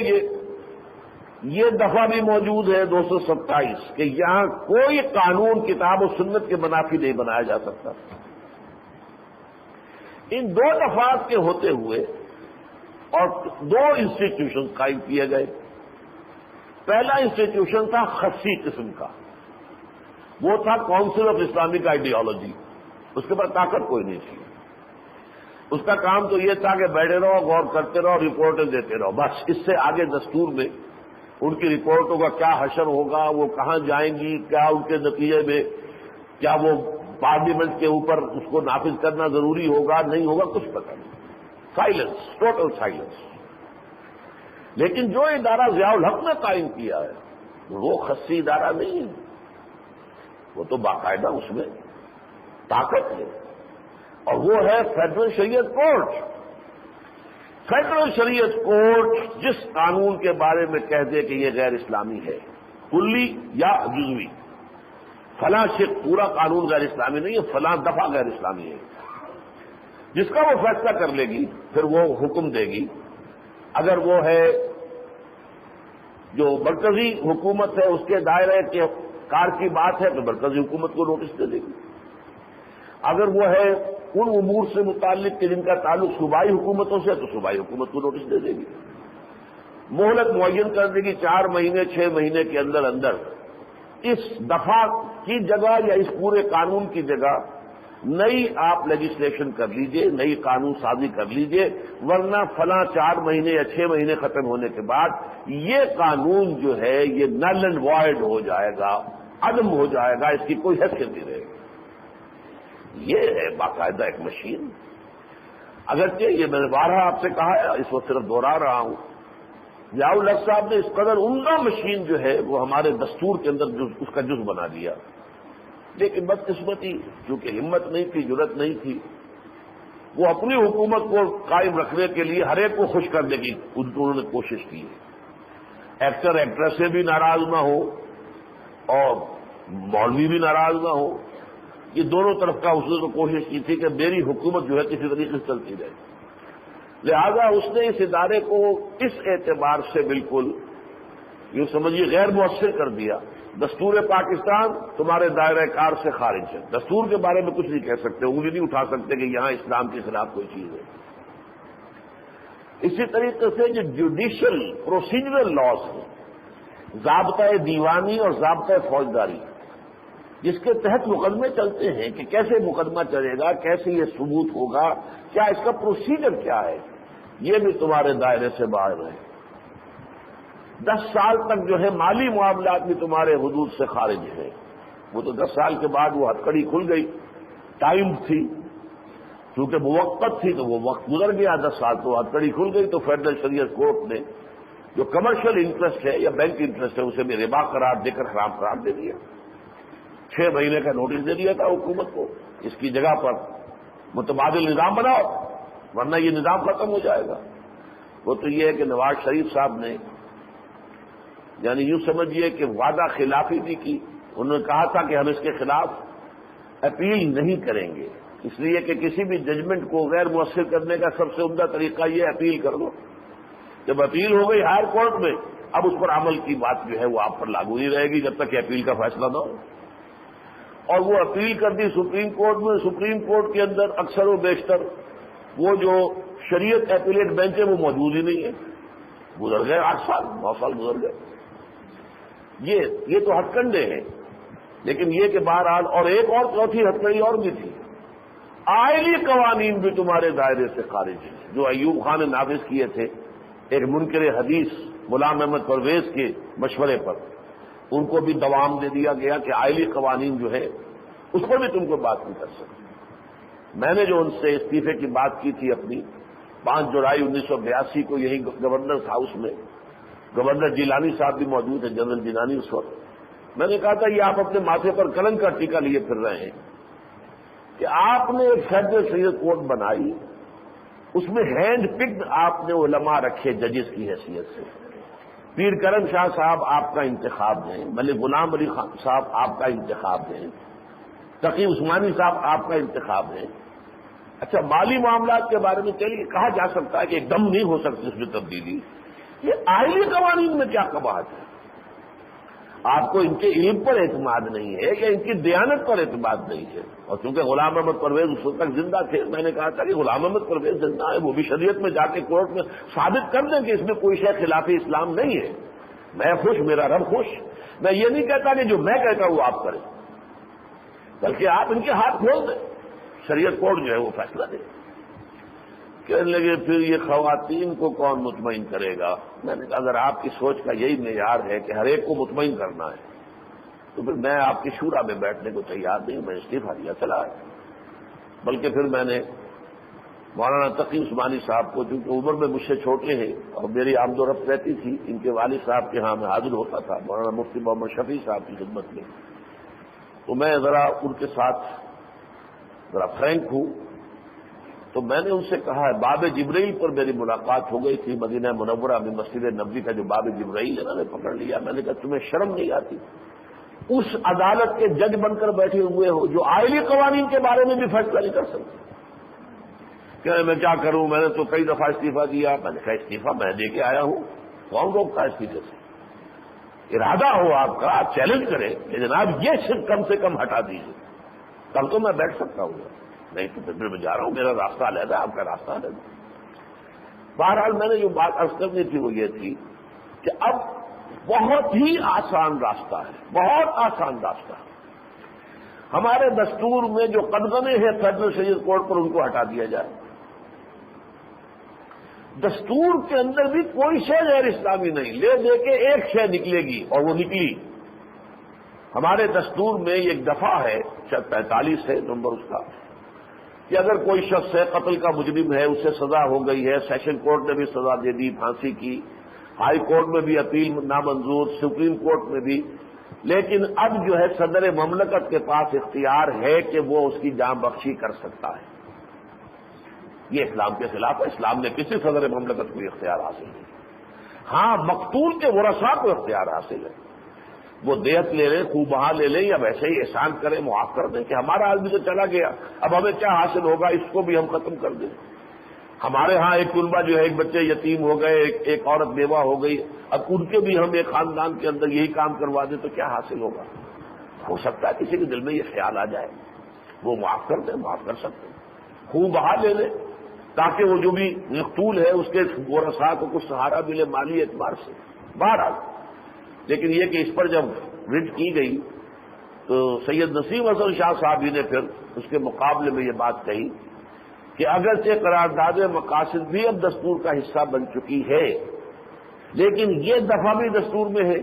یہ دفعہ بھی موجود ہے 227 کہ یہاں کوئی قانون کتاب و سنت کے منافی نہیں بنایا جا سکتا۔ ان 2 دفعات کے ہوتے ہوئے اور 2 انسٹیٹیوشن قائم کیے گئے۔ پہلا انسٹیٹیوشن تھا خصی قسم کا، وہ تھا کونسل آف اسلامک آئیڈیالوجی، اس کے بعد طاقت کوئی نہیں تھی، اس کا کام تو یہ تھا کہ بیٹھے رہو، غور کرتے رہو، رپورٹیں دیتے رہو، بس اس سے آگے دستور میں ان کی رپورٹوں کا کیا حشر ہوگا، وہ کہاں جائیں گی، کیا ان کے نتیجے میں کیا وہ پارلیمنٹ کے اوپر اس کو نافذ کرنا ضروری ہوگا نہیں ہوگا، کچھ پتہ نہیں، سائلنس، ٹوٹل سائلنس۔ لیکن جو ادارہ ضیاء الحق نے قائم کیا ہے وہ خصی ادارہ نہیں ہے، وہ تو باقاعدہ اس میں طاقت ہے، اور وہ ہے فیڈرل شریعت کورٹ۔ فیڈرل شریعت کورٹ جس قانون کے بارے میں کہہ دے کہ یہ غیر اسلامی ہے، کلی یا جزوی، فلاں شق پورا قانون غیر اسلامی نہیں ہے، فلاں دفعہ غیر اسلامی ہے، جس کا وہ فیصلہ کر لے گی پھر وہ حکم دے گی۔ اگر وہ ہے جو مرکزی حکومت ہے اس کے دائرے کے کار کی بات ہے تو مرکزی حکومت کو نوٹس دے دے گی، اگر وہ ہے ان امور سے متعلق کہ جن کا تعلق صوبائی حکومتوں سے تو صوبائی حکومت کو نوٹس دے دے گی، مہلت معین کر دے گی 4 مہینے 6 مہینے کے اندر اندر اس دفعہ کی جگہ یا اس پورے قانون کی جگہ نئی آپ لیجسلیشن کر لیجئے، نئی قانون سازی کر لیجئے، ورنہ فلاں 4 مہینے یا 6 مہینے ختم ہونے کے بعد یہ قانون جو ہے یہ نل اینڈ وائڈ ہو جائے گا، عدم ہو جائے گا، اس کی کوئی حیثیت نہیں رہے گی۔ یہ ہے باقاعدہ ایک مشین۔ اگرچہ یہ میں نے بارہا آپ سے کہا ہے، اس وقت صرف دوہرا رہا ہوں، ضیاء الحق صاحب نے اس قدر عمدہ مشین جو ہے وہ ہمارے دستور کے اندر اس کا جز بنا دیا، لیکن بدقسمتی چونکہ ہمت نہیں تھی، جرأت نہیں تھی، وہ اپنی حکومت کو قائم رکھنے کے لیے ہر ایک کو خوش کرنے کی انہوں نے کوشش کی ہے، ایکٹر ایکٹریس سے بھی ناراض نہ ہو اور مولوی بھی ناراض نہ ہو، یہ دونوں طرف کا اس نے تو کوشش کی تھی کہ میری حکومت جو ہے کسی طریقے سے چلتی رہے، لہذا اس نے اس ادارے کو اس اعتبار سے بالکل یوں سمجھیے غیر مؤثر کر دیا۔ دستور پاکستان تمہارے دائرہ کار سے خارج ہے، دستور کے بارے میں کچھ نہیں کہہ سکتے، انگلی نہیں اٹھا سکتے کہ یہاں اسلام کے خلاف کوئی چیز ہے۔ اسی طریقے سے جو جوڈیشل پروسیجرل لاز ہیں، ضابطۂ دیوانی اور ضابطۂ فوجداری، جس کے تحت مقدمے چلتے ہیں کہ کیسے مقدمہ چلے گا، کیسے یہ ثبوت ہوگا، کیا اس کا پروسیجر کیا ہے، یہ بھی تمہارے دائرے سے باہر ہے۔ 10 سال تک جو ہے مالی معاملات بھی تمہارے حدود سے خارج ہیں. وہ تو 10 سال کے بعد وہ ہتھکڑی کھل گئی، ٹائم تھی، چونکہ موقت تھی تو وہ وقت گزر گیا 10 سال، تو ہتھکڑی کھل گئی. تو فیڈرل شریعت کورٹ نے جو کمرشل انٹرسٹ ہے یا بینک انٹرسٹ ہے اسے بھی ربا قرار دے کر حرام قرار دے دیا. 6 مہینے کا نوٹس دے دیا تھا حکومت کو، اس کی جگہ پر متبادل نظام بناؤ ورنہ یہ نظام ختم ہو جائے گا. وہ تو یہ ہے کہ نواز شریف صاحب نے یعنی یوں سمجھیے کہ وعدہ خلافی بھی کی. انہوں نے کہا تھا کہ ہم اس کے خلاف اپیل نہیں کریں گے، اس لیے کہ کسی بھی ججمنٹ کو غیر مؤثر کرنے کا سب سے عمدہ طریقہ یہ اپیل کر دو. جب اپیل ہو گئی ہائر کورٹ میں، اب اس پر عمل کی بات جو ہے وہ آپ پر لاگو نہیں رہے گی جب تک کہ اپیل کا فیصلہ نہ ہو. اور وہ اپیل کر دی سپریم کورٹ میں. سپریم کورٹ کے اندر اکثر و بیشتر وہ جو شریعت ایپیلیٹ بینچ ہے وہ موجود ہی نہیں ہے. گزر گئے 8 سال 9 سال گزر گئے. یہ تو ہتھ کنڈے ہیں. لیکن یہ کہ بہرحال اور ایک اور چوتھی ہتھکڑی اور بھی تھی، آئلی قوانین بھی تمہارے دائرے سے خارج ہیں جو ایوب خان نے نافذ کیے تھے ایک منکر حدیث غلام احمد پرویز کے مشورے پر. ان کو بھی دوام دے دیا گیا کہ آئلی قوانین جو ہے اس پر بھی تم کو بات نہیں کر سکتے. میں نے جو ان سے استعفے کی بات کی تھی اپنی 5 جولائی 1982 کو یہی گورنر ہاؤس میں، گورنر جیلانی صاحب بھی موجود ہیں، جنرل جیلانی اس وقت، میں نے کہا تھا یہ آپ اپنے ماتھے پر کلنک کا ٹیکا لیے پھر رہے ہیں کہ آپ نے ایک فیڈرل شریعت کورٹ بنائی، اس میں ہینڈ پکڈ آپ نے علماء رکھے ججز کی حیثیت سے. پیر کرم شاہ صاحب آپ کا انتخاب ہیں، ملک غلام علی خان صاحب آپ کا انتخاب ہیں، تقی عثمانی صاحب آپ کا انتخاب ہے. اچھا مالی معاملات کے بارے میں چلیے کہا جا سکتا ہے کہ ایک دم نہیں ہو سکتی اس میں تبدیلی. یہ آئلی قوانین میں کیا قباحت ہے؟ آپ کو ان کے علم پر اعتماد نہیں ہے یا ان کی دیانت پر اعتماد نہیں ہے. اور چونکہ غلام احمد پرویز اس وقت تک زندہ تھے، میں نے کہا تھا کہ غلام احمد پرویز زندہ ہے، وہ بھی شریعت میں جا کے کورٹ میں ثابت کر دیں کہ اس میں کوئی شے خلاف اسلام نہیں ہے. میں خوش، میرا رب خوش. میں یہ نہیں کہتا کہ جو میں کہتا ہوں وہ آپ کریں، بلکہ آپ ان کے ہاتھ کھول دیں، شریعت کورٹ جو ہے وہ فیصلہ دے. کہنے لگے پھر یہ خواتین کو کون مطمئن کرے گا؟ میں نے کہا اگر آپ کی سوچ کا یہی معیار ہے کہ ہر ایک کو مطمئن کرنا ہے تو پھر میں آپ کی شورا میں بیٹھنے کو تیار نہیں. میں استعفیٰ دیا چلا آیا. بلکہ پھر میں نے مولانا تقی عثمانی صاحب کو، چونکہ عمر میں مجھ سے چھوٹے ہیں اور میری آمد و رفت رہتی تھی، ان کے والد صاحب کے ہاں میں حاضر ہوتا تھا مولانا مفتی محمد شفیع صاحب کی خدمت میں، تو میں ذرا ان کے ساتھ ذرا فرینک ہوں. تو میں نے ان سے کہا ہے، باب جبرائیل پر میری ملاقات ہو گئی تھی مدینہ منورہ میں، مسجد نبوی کا جو باب جبرائیل ہے انہوں نے پکڑ لیا. میں نے کہا تمہیں شرم نہیں آتی؟ اس عدالت کے جج بن کر بیٹھے ہوئے ہو جو آئلی قوانین کے بارے میں بھی فیصلہ نہیں کر سکتے. کہ میں کیا کروں، میں نے تو کئی دفعہ استعفیٰ دیا. میں نے کہا استعفیٰ میں دے کے آیا ہوں، کون روکتا ہے استعفے سے؟ ارادہ ہو آپ کا، آپ چیلنج کریں کہ جناب یہ صرف کم سے کم ہٹا دیجیے، تب تو میں بیٹھ سکتا ہوں، نہیں تو پھر میں جا رہا ہوں، میرا راستہ علیحدہ، آپ کا راستہ علیحدہ. بہرحال میں نے جو بات عرض کرنی تھی وہ یہ تھی کہ اب بہت ہی آسان راستہ ہے، بہت آسان راستہ. ہمارے دستور میں جو قدغنے ہیں فیڈرل شریعت کورٹ پر ان کو ہٹا دیا جائے. دستور کے اندر بھی کوئی شے غیر اسلامی نہیں، لے دے کے ایک شے نکلے گی اور وہ نکلی. ہمارے دستور میں ایک دفعہ ہے، شاید 45 ہے نمبر اس کا، کہ اگر کوئی شخص ہے قتل کا مجرم ہے، اسے سزا ہو گئی ہے، سیشن کورٹ نے بھی سزا دے دی پھانسی کی، ہائی کورٹ میں بھی اپیل نامنظور، سپریم کورٹ میں بھی، لیکن اب جو ہے صدر مملکت کے پاس اختیار ہے کہ وہ اس کی جان بخشی کر سکتا ہے. یہ اسلام کے خلاف ہے. اسلام نے کسی صدر مملکت کو اختیار حاصل نہیں. ہاں مقتول کے ورثاء کو اختیار حاصل ہے، وہ دیت لے لیں، خوب بہا لے لیں یا ویسے ہی احسان کریں، معاف کر دیں کہ ہمارا آدمی تو چلا گیا، اب ہمیں کیا حاصل ہوگا، اس کو بھی ہم ختم کر دیں. ہمارے ہاں ایک طلبہ جو ہے ایک بچے یتیم ہو گئے، ایک عورت بیوہ ہو گئی، اب ان کے بھی ہم ایک خاندان کے اندر یہی کام کروا دیں تو کیا حاصل ہوگا؟ ہو سکتا ہے کسی کے دل میں یہ خیال آ جائے، وہ معاف کر دیں، معاف کر سکتے ہیں، خوب بہا لے لیں تاکہ وہ جو بھی مقتول ہے اس کے ورثاء کو کچھ سہارا ملے مالی اعتبار سے. بہرحال لیکن یہ کہ اس پر جب رٹ کی گئی تو سید نسیم حسن شاہ صاحب ہی نے پھر اس کے مقابلے میں یہ بات کہی کہ اگرچہ قرارداد مقاصد بھی اب دستور کا حصہ بن چکی ہے، لیکن یہ دفعہ بھی دستور میں ہے.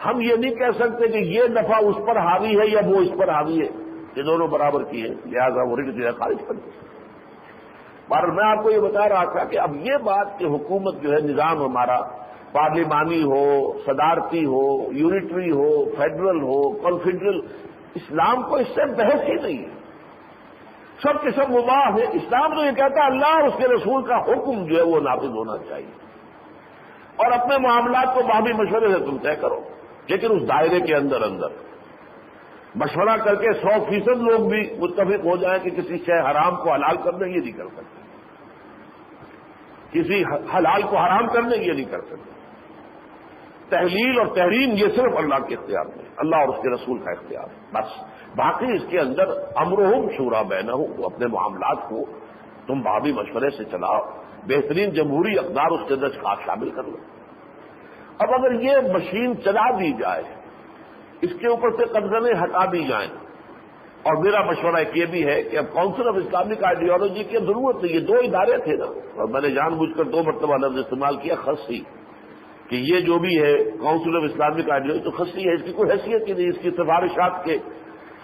ہم یہ نہیں کہہ سکتے کہ یہ دفعہ اس پر حاوی ہے یا وہ اس پر حاوی ہے، یہ دونوں برابر کی ہیں، لہٰذا وہ رٹ جو ہے خارج کر دی. پر میں آپ کو یہ بتا رہا تھا کہ اب یہ بات کہ حکومت جو ہے، نظام ہمارا پارلیمانی ہو، صدارتی ہو، یونٹری ہو، فیڈرل ہو، کنفیڈرل، اسلام کو اس سے بحث ہی نہیں ہے، سب کے سب مباح ہے. اسلام تو یہ کہتا ہے اللہ اور اس کے رسول کا حکم جو ہے وہ نافذ ہونا چاہیے، اور اپنے معاملات کو باہمی مشورے سے تم طے کرو، لیکن اس دائرے کے اندر مشورہ کر کے 100% لوگ بھی متفق ہو جائیں کہ کسی شے حرام کو حلال کر دیں، یہ نہیں کر سکتے. کسی حلال کو حرام کرنے یہ نہیں کر سکتے. تحلیل اور تحریم یہ صرف اللہ کے اختیار میں، اللہ اور اس کے رسول کا اختیار ہے بس. باقی اس کے اندر امرہم شورا بینہم، وہ اپنے معاملات کو تم باہمی مشورے سے چلاؤ، بہترین جمہوری اقدار اس کے اندر شامل کر لو. اب اگر یہ مشین چلا دی جائے، اس کے اوپر سے قدغنیں ہٹا دی جائیں، اور میرا مشورہ ایک یہ بھی ہے کہ اب کاؤنسل آف اسلامک آئیڈیالوجی کی ضرورت نہیں، یہ 2 ادارے تھے نا، اور میں نے جان بوجھ کر 2 مرتبہ لفظ استعمال کیا خصی، کہ یہ جو بھی ہے کاؤنسل آف اسلامک آئیڈیالوجی تو خصی ہے، اس کی کوئی حیثیت ہی نہیں. اس کی سفارشات کے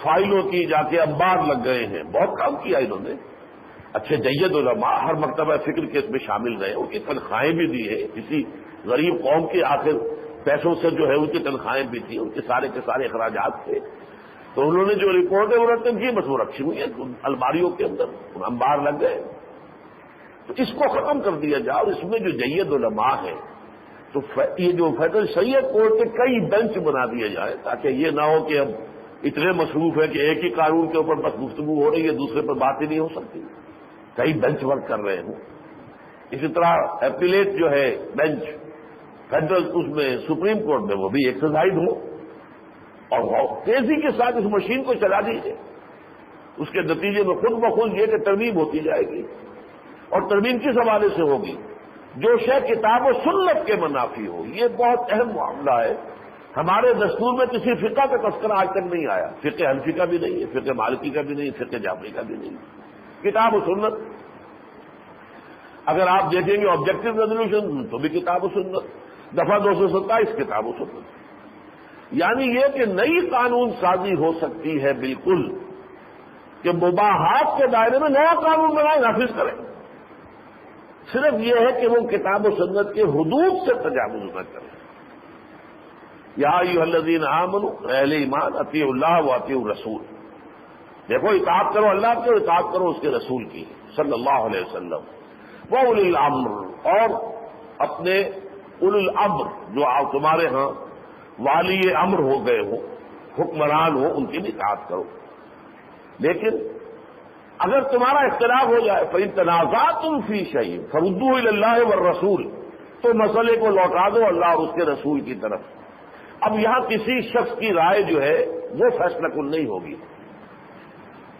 فائلوں کی جا کے انبار لگ گئے ہیں، بہت کام کیا انہوں نے. اچھے جید علماء ہر مرتبہ فکر کے اس میں شامل رہے، ان کی تنخواہیں بھی دی ہے، کسی غریب قوم کے آخر پیسوں سے جو ہے ان کی تنخواہیں بھی تھی، ان کے سارے اخراجات تھے. تو انہوں نے جو رپورٹیں مرتب کی بس وہ رکھی ہوئی ہیں الماریوں کے اندر، انبار لگ گئے. تو اس کو ختم کر دیا جائے، اور اس میں جو جید علماء ہیں تو یہ جو فیڈرل شریعت کورٹ کے کئی بینچ بنا دیے جائے، تاکہ یہ نہ ہو کہ اب اتنے مصروف ہے کہ ایک ہی قانون کے اوپر بس گفتگو ہو رہی ہے، دوسرے پر بات ہی نہیں ہو سکتی. کئی بینچ ورک کر رہے ہوں. اسی طرح ایپیلیٹ جو ہے بینچ فیڈرل، اس میں سپریم کورٹ میں وہ بھی ایکسرسائز ہو، اور تیزی کے ساتھ اس مشین کو چلا دیجیے. اس کے نتیجے میں خود بخود یہ کہ ترمیم ہوتی جائے گی، اور ترمیم کس حوالے سے ہوگی؟ جو شے کتاب و سنت کے منافی ہو. یہ بہت اہم معاملہ ہے. ہمارے دستور میں کسی فقہ کا تذکرہ آج تک نہیں آیا، فقہ حنفی کا بھی نہیں ہے، فقہ مالکی کا بھی نہیں، فقہ جعفری کا بھی نہیں. کتاب و سنت اگر آپ دیکھیں گے آبجیکٹو ریزولوشن تو بھی کتاب و سنت، دفعہ 227 کتاب و سنت. یعنی یہ کہ نئی قانون سازی ہو سکتی ہے بالکل، کہ مباحات کے دائرے میں نیا قانون بنائے، نافذ کریں. صرف یہ ہے کہ وہ کتاب و سنت کے حدود سے تجاوز نہ کریں. یا ایھا الذین آمنوا، اہل ایمان، اطیعوا اللہ و اطیعوا الرسول. دیکھو اطاعت کرو اللہ کی اور اطاعت کرو اس کے رسول کی صلی اللہ علیہ وسلم. وَأُولِي الْأَمْرِ، اور اپنے اولو الامر جو آپ تمہارے ہاں والی امر ہو گئے ہو، حکمران ہو، ان کی بھی اطاعت کرو. لیکن اگر تمہارا اختلاف ہو جائے، فَإِن تَنَازَعْتُمْ فِي شَيْءٍ فَرُدُّوهُ إِلَى اللَّهِ وَالرَّسُولِ، تو مسئلے کو لوٹا دو اللہ اور اس کے رسول کی طرف. اب یہاں کسی شخص کی رائے جو ہے وہ فیصلہ کن نہیں ہوگی.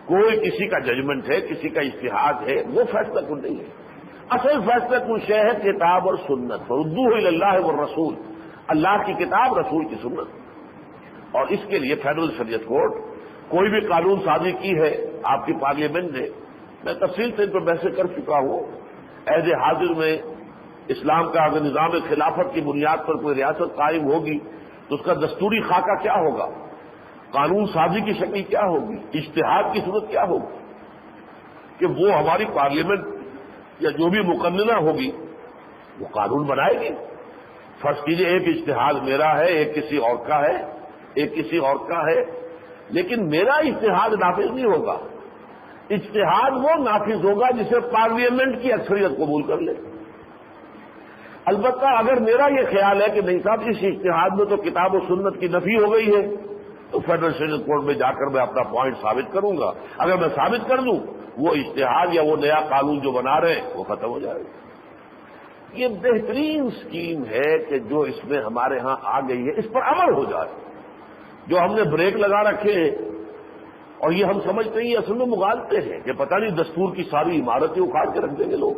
کوئی کسی کا ججمنٹ ہے، کسی کا اجتہاد ہے، وہ فیصلہ کن نہیں ہے. اصل فیصلہ کن شے ہے کتاب اور سنت. فَرُدُّوهُ إِلَى اللَّهِ وَالرَّسُولِ، اللہ کی کتاب، رسول کی سنت. اور اس کے لیے فیڈرل شریعت کورٹ کوئی بھی قانون سازی کی ہے آپ کی پارلیمنٹ نے، میں تفصیل سے ان پر بحث کر چکا ہوں. عہد حاضر میں اسلام کا اگر نظام خلافت کی بنیاد پر کوئی ریاست قائم ہوگی تو اس کا دستوری خاکہ کیا ہوگا، قانون سازی کی شکل کیا ہوگی، اجتہاد کی صورت کیا ہوگی، کہ وہ ہماری پارلیمنٹ یا جو بھی مقننہ ہوگی وہ قانون بنائے گی. فرض کیجئے ایک اجتہاد میرا ہے، ایک کسی اور کا ہے، ایک کسی اور کا ہے، لیکن میرا اجتہاد نافذ نہیں ہوگا. اجتہاد وہ نافذ ہوگا جسے پارلیمنٹ کی اکثریت قبول کر لے. البتہ اگر میرا یہ خیال ہے کہ نہیں صاحب اس اجتہاد میں تو کتاب و سنت کی نفی ہو گئی ہے، تو فیڈرل شریعت کورٹ میں جا کر میں اپنا پوائنٹ ثابت کروں گا. اگر میں ثابت کر دوں وہ اجتہاد یا وہ نیا قانون جو بنا رہے ہیں وہ ختم ہو جائے گا. یہ بہترین اسکیم ہے کہ جو اس میں ہمارے ہاں آ گئی ہے، اس پر عمل ہو جائے. جو ہم نے بریک لگا رکھے ہیں اور یہ ہم سمجھتے ہیں اصل میں مغالطے ہیں کہ پتہ نہیں دستور کی ساری عمارتیں اکھاڑ کے رکھ دیں گے لوگ.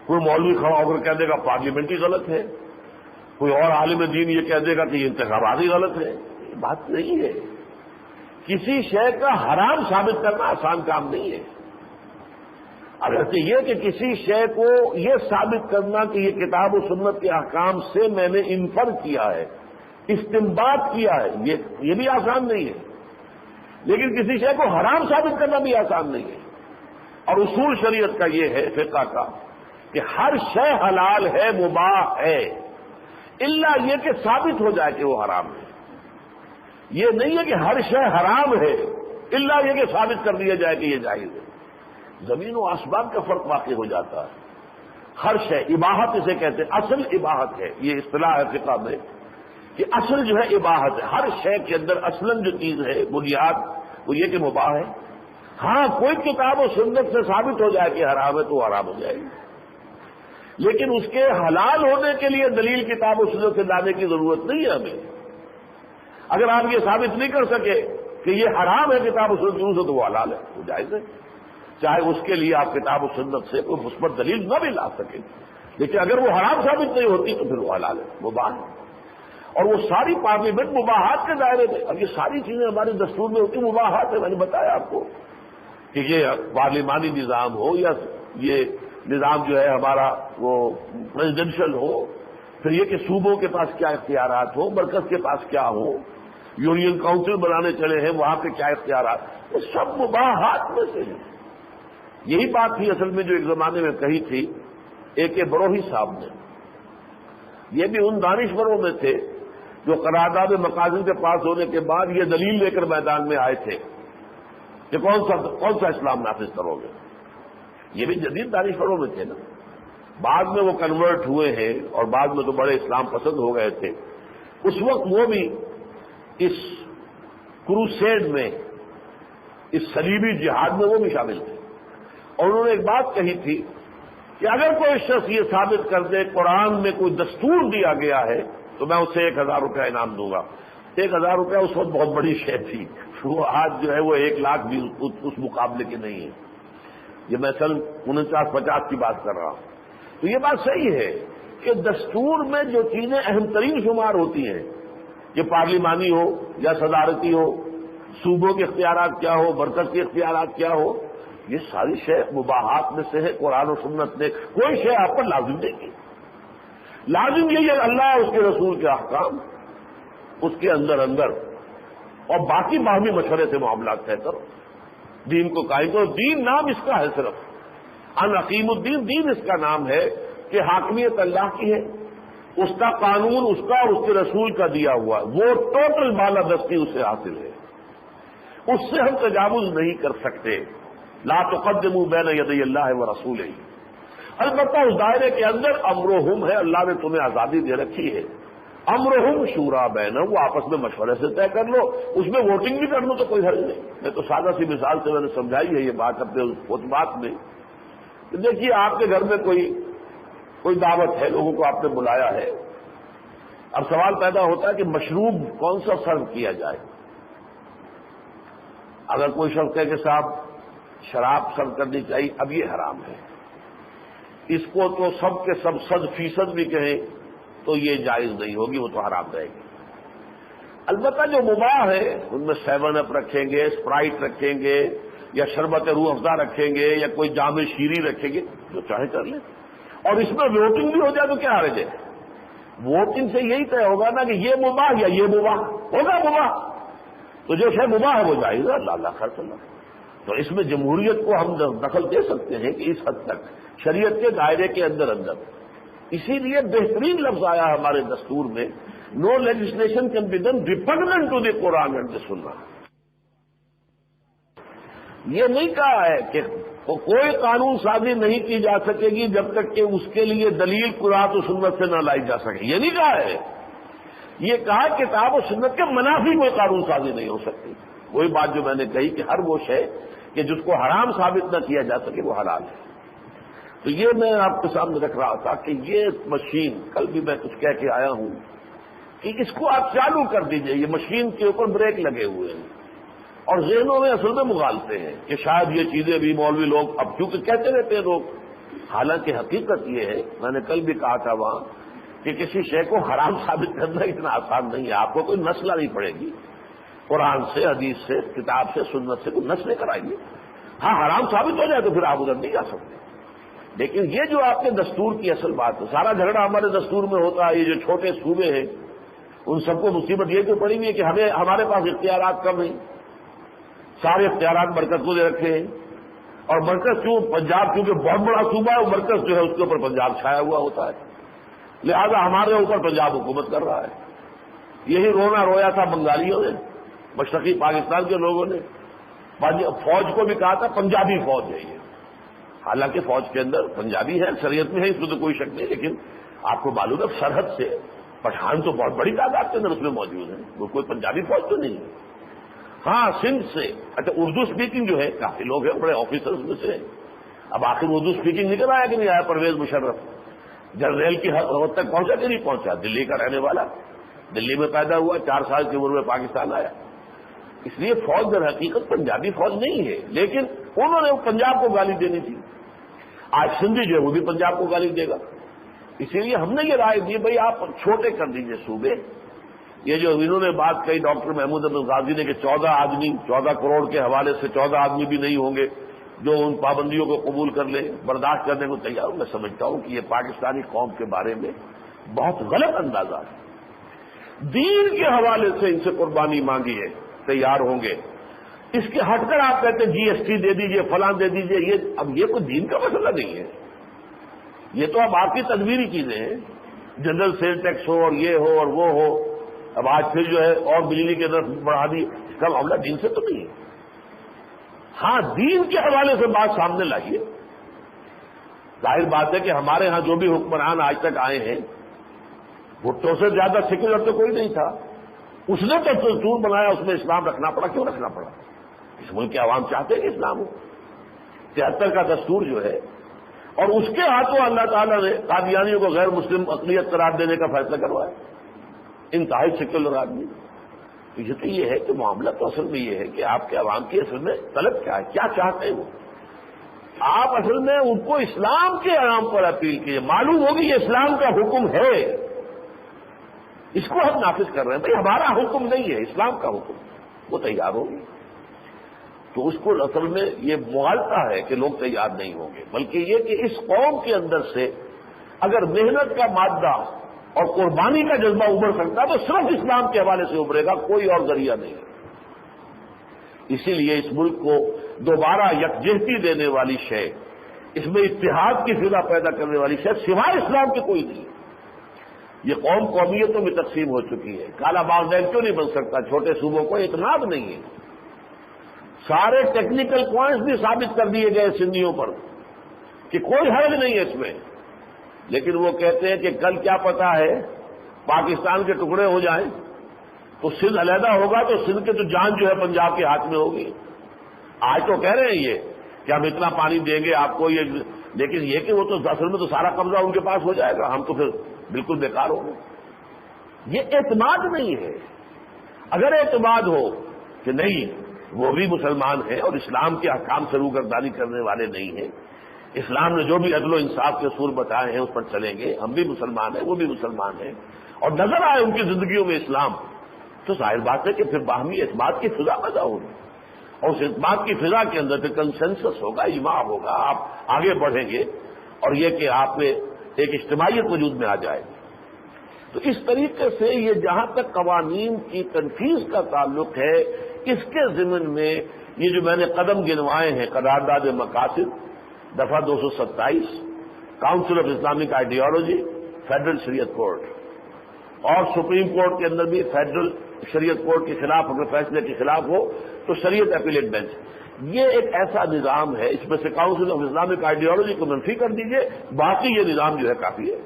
کوئی مولوی کھڑا ہو کر کہہ دے گا پارلیمنٹ ہی غلط ہے، کوئی اور عالم دین یہ کہہ دے گا کہ یہ انتخابات ہی غلط ہے. یہ بات نہیں ہے. کسی شے کا حرام ثابت کرنا آسان کام نہیں ہے. اگرچہ یہ کہ کسی شے کو یہ ثابت کرنا کہ یہ کتاب و سنت کے احکام سے میں نے انفر کیا ہے، استنباط کیا ہے، یہ بھی آسان نہیں ہے، لیکن کسی شے کو حرام ثابت کرنا بھی آسان نہیں ہے۔ اور اصول شریعت کا یہ ہے، فقہ کا، کہ ہر شے حلال ہے، مباح ہے، الا یہ کہ ثابت ہو جائے کہ وہ حرام ہے۔ یہ نہیں ہے کہ ہر شے حرام ہے الا یہ کہ ثابت کر دیا جائے کہ یہ جائز ہے۔ زمین و آسمان کا فرق واقع ہو جاتا ہے۔ ہر شے اباحت اسے کہتے ہیں، اصل اباحت ہے، یہ اصطلاح ہے فقہ میں کہ اصل جو ہے اباحت ہے۔ ہر شے کے اندر اصلاً جو چیز ہے بنیاد وہ یہ کہ مباح ہے۔ ہاں کوئی کتاب و سنت سے ثابت ہو جائے کہ حرام ہے تو وہ حرام ہو جائے گی، لیکن اس کے حلال ہونے کے لیے دلیل کتاب و سنت سے لانے کی ضرورت نہیں ہے ہمیں۔ اگر آپ یہ ثابت نہیں کر سکے کہ یہ حرام ہے کتاب و سنت سے تو وہ حلال ہے، وہ جائز ہے، چاہے اس کے لیے آپ کتاب و سنت سے کوئی مثبت دلیل نہ بھی لا سکیں، لیکن اگر وہ حرام ثابت نہیں ہوتی تو پھر وہ حلال ہے، مباح ہے۔ اور وہ ساری پارلیمنٹ مباحات کے دائرے میں، اب یہ ساری چیزیں ہمارے دستور میں ہوتی مباحات ہے۔ میں نے بتایا آپ کو کہ یہ پارلیمانی نظام ہو یا یہ نظام جو ہے ہمارا وہ پریزیڈنشل ہو، پھر یہ کہ صوبوں کے پاس کیا اختیارات ہو، مرکز کے پاس کیا ہو، یونین کاؤنسل بنانے چلے ہیں وہاں پہ کیا اختیارات، وہ سب مباحات میں سے ہیں۔ یہی بات تھی اصل میں جو ایک زمانے میں کہی تھی اے کے بروہی صاحب نے۔ یہ بھی ان دانشوروں میں تھے جو قرارداد مقاصد کے پاس ہونے کے بعد یہ دلیل لے کر میدان میں آئے تھے کہ کون سا اسلام نافذ کرو گے۔ یہ بھی جدید دانشوروں میں تھے نا، بعد میں وہ کنورٹ ہوئے ہیں اور بعد میں تو بڑے اسلام پسند ہو گئے تھے۔ اس وقت وہ بھی اس کروسیڈ میں، اس صلیبی جہاد میں وہ بھی شامل تھے، اور انہوں نے ایک بات کہی تھی کہ اگر کوئی شخص یہ ثابت کر دے قرآن میں کوئی دستور دیا گیا ہے تو میں اسے 1000 روپیہ انعام دوں گا۔ 1000 روپیہ اس وقت بہت بڑی شے تھی، وہ آج جو ہے وہ 1 لاکھ بھی اس مقابلے کے نہیں ہے۔ یہ میں سن 49-50 کی بات کر رہا ہوں۔ تو یہ بات صحیح ہے کہ دستور میں جو چیزیں اہم ترین شمار ہوتی ہیں، کہ پارلیمانی ہو یا صدارتی ہو، صوبوں کے اختیارات کیا ہو، مرکز کے اختیارات کیا ہو، یہ ساری شے مباحات میں سے ہے۔ قرآن و سنت نے کوئی شے آپ پر لازم نہیں کی۔ لازم یہی ہے اللہ اور اس کے رسول کے احکام، اس کے اندر اور باقی باہمی مشورے سے معاملات طے کرو، دین کو قائم کرو۔ دین نام اس کا ہے، صرف ان عقیم الدین، دین اس کا نام ہے کہ حاکمیت اللہ کی ہے، اس کا قانون اس کا اور اس کے رسول کا دیا ہوا، وہ ٹوٹل بالادستی اس سے حاصل ہے، اس سے ہم تجاوز نہیں کر سکتے۔ لا تقدموا بین یدی اللہ و رسولہ۔ البتہ اس دائرے کے اندر امرہم ہے، اللہ نے تمہیں آزادی دے رکھی ہے، امرہم شورا بینہم، وہ آپس میں مشورے سے طے کر لو، اس میں ووٹنگ بھی کر لو تو کوئی حرج نہیں۔ میں تو سادہ سی مثال سے میں نے سمجھائی ہے یہ بات اپنے خطبات میں۔ دیکھیے آپ کے گھر میں کوئی دعوت ہے، لوگوں کو آپ نے بلایا ہے، اب سوال پیدا ہوتا ہے کہ مشروب کون سا سرو کیا جائے۔ اگر کوئی شخص کہے کہ صاحب شراب سرو کرنی چاہیے، اب یہ حرام ہے، اس کو تو سب کے سب 100% بھی کہیں تو یہ جائز نہیں ہوگی، وہ تو حرام رہے گی۔ البتہ جو مباح ہے ان میں 7 اپ رکھیں گے، اسپرائٹ رکھیں گے، یا شربت روح افزا رکھیں گے، یا کوئی جام شیریں رکھیں گے، جو چاہے کر لیں، اور اس میں ووٹنگ بھی ہو جائے تو کیا حرج ہے؟ ووٹنگ سے یہی طے ہوگا نا کہ یہ مباح یا یہ مباح ہوگا، مباح تو جو شے مباح ہے وہ جائز ہے، اللہ خیر اللہ۔ تو اس میں جمہوریت کو ہم دخل دے سکتے ہیں کہ اس حد تک شریعت کے دائرے کے اندر اسی لیے بہترین لفظ آیا ہمارے دستور میں، no legislation can be done repugnant to the Quran and the Sunnah. یہ نہیں کہا ہے کہ کوئی قانون سازی نہیں کی جا سکے گی جب تک کہ اس کے لیے دلیل قرآن و سنت سے نہ لائی جا سکے، یہ نہیں کہا ہے۔ یہ کہا کتاب و سنت کے منافی کوئی قانون سازی نہیں ہو سکتی۔ وہی بات جو میں نے کہی کہ ہر وہ شے کہ جس کو حرام ثابت نہ کیا جا سکے وہ حلال ہے۔ تو یہ میں آپ کے سامنے رکھ رہا تھا کہ یہ مشین، کل بھی میں کچھ کہہ کے آیا ہوں کہ اس کو آپ چالو کر دیجئے، یہ مشین کے اوپر بریک لگے ہوئے ہیں اور ذہنوں میں اصل میں مغالتے ہیں کہ شاید یہ چیزیں بھی مولوی لوگ اب کیونکہ کہتے رہتے ہیں لوگ، حالانکہ حقیقت یہ ہے، میں نے کل بھی کہا تھا وہاں کہ کسی شے کو حرام ثابت کرنا اتنا آسان نہیں ہے، آپ کو کوئی نسل نہیں پڑے گی، قرآن سے، حدیث سے، کتاب سے، سنت سے کوئی نسل لے کر آئیے، ہاں حرام ثابت ہو جائے تو پھر آپ ادھر نہیں جا سکتے. لیکن یہ جو آپ کے دستور کی اصل بات ہے، سارا جھگڑا ہمارے دستور میں ہوتا ہے. یہ جو چھوٹے صوبے ہیں ان سب کو مصیبت یہ تو پڑی ہوئی ہے کہ ہمارے پاس اختیارات کم ہیں. سارے اختیارات مرکز کو دے رکھے ہیں، اور مرکز پنجاب کیونکہ بہت بڑا صوبہ ہے، مرکز جو ہے اس کے اوپر پنجاب چھایا ہوا ہوتا ہے. لہذا ہمارے اوپر پنجاب حکومت کر رہا ہے. یہی رونا رویا تھا بنگالیوں نے، مشرقی پاکستان کے لوگوں نے. فوج کو بھی کہا تھا پنجابی فوج ہے یہ. حالانکہ فوج کے اندر پنجابی ہے، شریعت میں ہے، اس میں تو کوئی شک نہیں. لیکن آپ کو معلوم ہے سرحد سے پٹھان تو بہت بڑی تعداد کے اندر اس میں موجود ہیں، وہ کوئی پنجابی فوج تو نہیں ہے. ہاں سندھ سے اچھا اردو اسپیکنگ جو ہے کافی لوگ ہیں، بڑے آفیسرز میں سے. اب آخر اردو اسپیکنگ نکل آیا کہ نہیں آیا؟ پرویز مشرف جنرل کی حد تک پہنچا کہ نہیں پہنچا؟ دلی کا رہنے والا، دلی میں پیدا ہوا، 4 سال کی عمر میں پاکستان آیا. اس لیے فوج در حقیقت پنجابی فوج نہیں ہے، لیکن انہوں نے پنجاب کو گالی دینی تھی. آج سندھی جو ہے وہ بھی پنجاب کو گالی دے گا. اسی لیے ہم نے یہ رائے دی بھائی آپ چھوٹے کر دیجئے صوبے. یہ جو انہوں نے بات کہی ڈاکٹر محمود عبد الغازی نے کہ 14 آدمی 14 کروڑ کے حوالے سے 14 آدمی بھی نہیں ہوں گے جو ان پابندیوں کو قبول کر لیں، برداشت کرنے کو تیار ہوں. میں سمجھتا ہوں کہ یہ پاکستانی قوم کے بارے میں بہت غلط اندازہ ہے. دین کے حوالے سے ان سے قربانی مانگی ہے، تیار ہوں گے. اس کے ہٹ کر آپ کہتے ہیں جی ایس ٹی دے دیجئے، فلاں دے دیجئے. اب یہ کوئی دین کا مسئلہ نہیں ہے. یہ تو اب آپ کی تدبیری چیزیں ہیں. جنرل سیل ٹیکس ہو اور یہ ہو اور وہ ہو. اب آج پھر جو ہے اور بجلی کی درد بڑھا دی. اس کا معاملہ دین سے تو نہیں ہے. ہاں دین کے حوالے سے بات سامنے لائیے. ظاہر بات ہے کہ ہمارے ہاں جو بھی حکمران آج تک آئے ہیں بھٹو سے زیادہ سیکولر تو کوئی نہیں تھا. اس نے تو دستور بنایا، اس میں اسلام رکھنا پڑا. کیوں رکھنا پڑا؟ اس ملک کے عوام چاہتے ہیں کہ اسلام ہو. 73 کا دستور جو ہے، اور اس کے ہاتھوں اللہ تعالیٰ نے قادیانیوں کو غیر مسلم اقلیت قرار دینے کا فیصلہ کروایا. انتہائی سیکولر آدمی. تو یہ ہے کہ معاملہ تو اصل میں یہ ہے کہ آپ کے عوام کی اصل میں طلب کیا ہے، کیا چاہتے ہیں وہ. آپ اصل میں ان کو اسلام کے نام پر اپیل کیجیے. معلوم ہوگی یہ اسلام کا حکم ہے، اس کو ہم نافذ کر رہے ہیں. بھائی ہمارا حکم نہیں ہے، اسلام کا حکم. وہ تیار ہوگی. تو اس کو اصل میں یہ مغالطہ ہے کہ لوگ تیار نہیں ہوں گے، بلکہ یہ کہ اس قوم کے اندر سے اگر محنت کا مادہ اور قربانی کا جذبہ ابھر سکتا ہے تو صرف اسلام کے حوالے سے ابھرے گا، کوئی اور ذریعہ نہیں ہے. اسی لیے اس ملک کو دوبارہ یکجہتی دینے والی شے، اس میں اتحاد کی فضا پیدا کرنے والی شے سوائے اسلام کے کوئی نہیں. یہ قوم قومیتوں میں تقسیم ہو چکی ہے. کالا باغ کیوں نہیں بن سکتا؟ چھوٹے صوبوں کو اعتماد نہیں ہے. سارے ٹیکنیکل پوائنٹس بھی ثابت کر دیے گئے سندھیوں پر کہ کوئی حرج نہیں ہے اس میں. لیکن وہ کہتے ہیں کہ کل کیا پتا ہے پاکستان کے ٹکڑے ہو جائیں تو سندھ علیحدہ ہوگا تو سندھ کی تو جان جو ہے پنجاب کے ہاتھ میں ہوگی. آج تو کہہ رہے ہیں یہ کہ ہم اتنا پانی دیں گے آپ کو، یہ لیکن یہ کہ وہ تو اصل میں تو سارا قبضہ ان کے پاس ہو جائے گا، ہم تو پھر بالکل بیکار ہوں گے. یہ اعتماد نہیں ہے. اگر اعتماد ہو کہ نہیں وہ بھی مسلمان ہیں اور اسلام کے احکام سے روگردانی کرنے والے نہیں ہیں، اسلام نے جو بھی عدل و انصاف کے اصول بتائے ہیں اس پر چلیں گے، ہم بھی مسلمان ہیں وہ بھی مسلمان ہیں، اور نظر آئے ان کی زندگیوں میں اسلام، تو ظاہر بات ہے کہ پھر باہمی اعتماد کی فضا پیدا ہوگی. اور اس اعتماد کی فضا کے اندر پھر کنسنسس ہوگا، اجماع ہوگا، آپ آگے بڑھیں گے، اور یہ کہ آپ میں ایک اجتماعیت وجود میں آ جائے. تو اس طریقے سے یہ جہاں تک قوانین کی تنفیذ کا تعلق ہے، اس کے ضمن میں یہ جو میں نے قدم گنوائے ہیں، قرارداد مقاصد دفعہ 227، council of Islamic ideology, federal شریعت کورٹ، اور سپریم کورٹ کے اندر بھی فیڈرل شریعت کورٹ کے خلاف اگر فیصلے کے خلاف ہو تو شریعت اپیلیٹ بینچ. یہ ایک ایسا نظام ہے، اس میں سے کاؤنسل آف اسلامک آئیڈیالوجی کو منفی کر دیجئے، باقی یہ نظام جو ہے کافی ہے.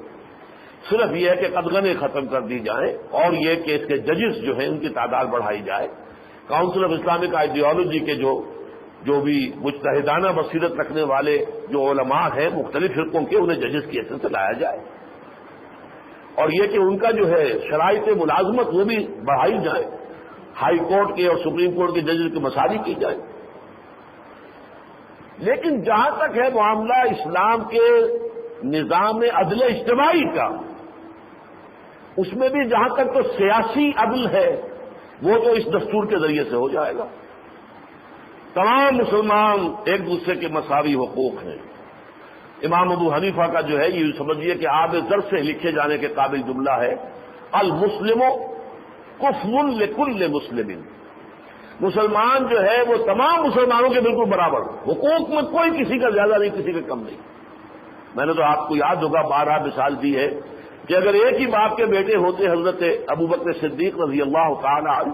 صرف یہ ہے کہ قدغنیں ختم کر دی جائیں، اور یہ کہ اس کے ججز جو ہیں ان کی تعداد بڑھائی جائے. کاؤنسل آف اسلامک آئیڈیالوجی کے جو بھی مجتہدانہ بصیرت رکھنے والے جو علماء ہیں مختلف فرقوں کے، انہیں ججز کی حیثیت سے لایا جائے، اور یہ کہ ان کا جو ہے شرائط ملازمت وہ بھی بڑھائی جائے، ہائی کورٹ کے اور سپریم کورٹ کے ججز کی مساوی کی جائے. لیکن جہاں تک ہے معاملہ اسلام کے نظام عدل اجتماعی کا، اس میں بھی جہاں تک تو سیاسی عدل ہے وہ تو اس دستور کے ذریعے سے ہو جائے گا. تمام مسلمان ایک دوسرے کے مساوی حقوق ہیں۔ امام ابو حنیفہ کا جو ہے یہ سمجھیے کہ آب زر سے لکھے جانے کے قابل جملہ ہے، المسلم کفو لکل مسلم، مسلمان جو ہے وہ تمام مسلمانوں کے بالکل برابر، حقوق میں کوئی کسی کا زیادہ نہیں، کسی کا کم نہیں۔ میں نے تو آپ کو یاد ہوگا بارہ مثال دی ہے کہ اگر ایک ہی باپ کے بیٹے ہوتے حضرت ابوبکر صدیق رضی اللہ تعالی عنہ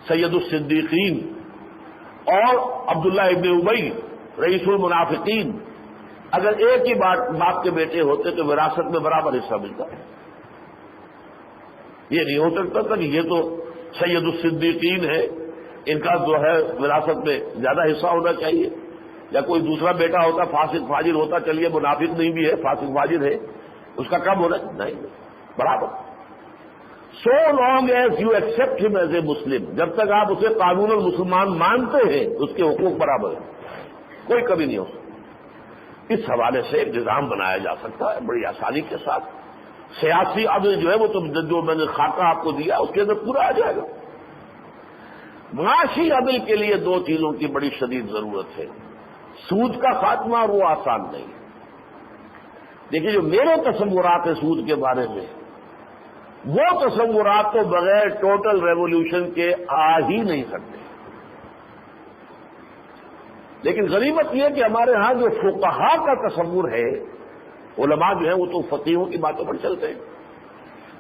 سید الصدیقین اور عبداللہ ابن ابی رئیس المنافقین، اگر ایک ہی باپ کے بیٹے ہوتے تو وراثت میں برابر حصہ ملتا ہے۔ یہ نہیں ہو سکتا تھا کہ یہ تو سید الصدیقین ہے، ان کا جو ہے وراثت میں زیادہ حصہ ہونا چاہیے، یا کوئی دوسرا بیٹا ہوتا فاسق فاجر ہوتا، چلیے منافق نہیں بھی ہے فاسق فاجر ہے، اس کا کم ہونا نہیں، برابر۔ So long as you accept ہم ایز اے مسلم، جب تک آپ اسے قانون المسلمان مانتے ہیں اس کے حقوق برابر ہیں، کوئی کمی نہیں ہو سکتی۔ اس حوالے سے ایک نظام بنایا جا سکتا ہے بڑی آسانی کے ساتھ۔ سیاسی عدل جو ہے وہ تو جو میں نے خاکہ آپ کو دیا اس کے اندر پورا آ جائے گا۔ معاشی عدل کے لیے دو چیزوں کی بڑی شدید ضرورت ہے، سود کا خاتمہ، وہ آسان نہیں۔ دیکھیے جو میرے تصورات ہیں سود کے بارے میں، وہ تصورات تو بغیر ٹوٹل ریولیوشن کے آ ہی نہیں سکتے، لیکن غنیمت یہ کہ ہمارے ہاں جو فقہا کا تصور ہے، علماء جو ہیں وہ تو فقیہوں کی باتوں پر چلتے ہیں،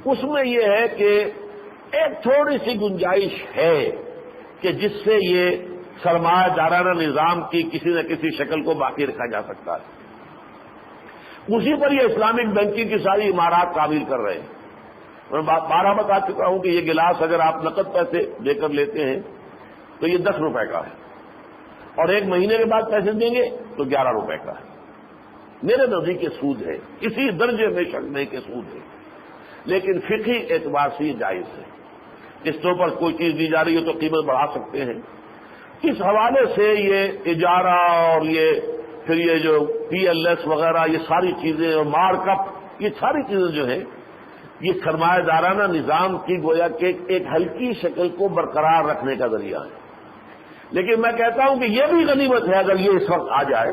اس میں یہ ہے کہ ایک تھوڑی سی گنجائش ہے کہ جس سے یہ سرمایہ دارانہ نظام کی کسی نہ کسی شکل کو باقی رکھا جا سکتا ہے۔ اسی پر یہ اسلامک بینکنگ کی ساری عمارات تعمیر کر رہے ہیں۔ میں بارہ بتا چکا ہوں کہ یہ گلاس اگر آپ نقد پیسے دے کر لیتے ہیں تو یہ 10 روپے کا ہے، اور ایک مہینے کے بعد پیسے دیں گے تو 11 روپے کا ہے۔ میرے نزدیک یہ سود ہے، اسی درجے میں شک نہیں کہ سود ہے، لیکن فقہی اعتبار سے یہ جائز ہے۔ قسطوں پر کوئی چیز دی جا رہی ہے تو قیمت بڑھا سکتے ہیں۔ اس حوالے سے یہ اجارہ اور یہ پھر یہ جو پی ایل ایس وغیرہ یہ ساری چیزیں اور مارک اپ، یہ ساری چیزیں جو ہیں یہ سرمایہ دارانہ نظام کی گویا کہ ایک ہلکی شکل کو برقرار رکھنے کا ذریعہ ہے۔ لیکن میں کہتا ہوں کہ یہ بھی غنیمت ہے اگر یہ اس وقت آ جائے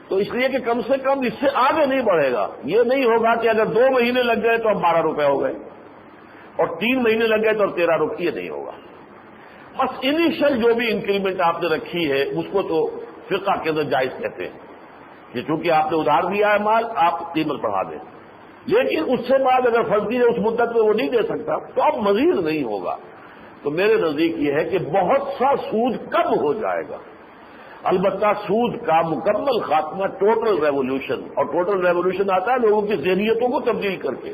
تو، اس لیے کہ کم سے کم اس سے آگے نہیں بڑھے گا۔ یہ نہیں ہوگا کہ اگر 2 مہینے لگ گئے تو اب 12 روپے ہو گئے، اور 3 مہینے لگ گئے تو اب 13 روپے، یہ نہیں ہوگا۔ بس انیشل جو بھی انکریمنٹ آپ نے رکھی ہے اس کو تو فقہ کے اندر جائز کہتے ہیں کہ چونکہ آپ نے ادھار دیا ہے مال، آپ قیمت بڑھا دیں، لیکن اس سے بعد اگر فرض کیجیے اس مدت میں وہ نہیں دے سکتا تو اب مزید نہیں ہوگا۔ تو میرے نزدیک یہ ہے کہ بہت سا سود کم ہو جائے گا، البتہ سود کا مکمل خاتمہ ٹوٹل ریولیوشن، اور ٹوٹل ریولیوشن آتا ہے لوگوں کی ذہنیتوں کو تبدیل کر کے۔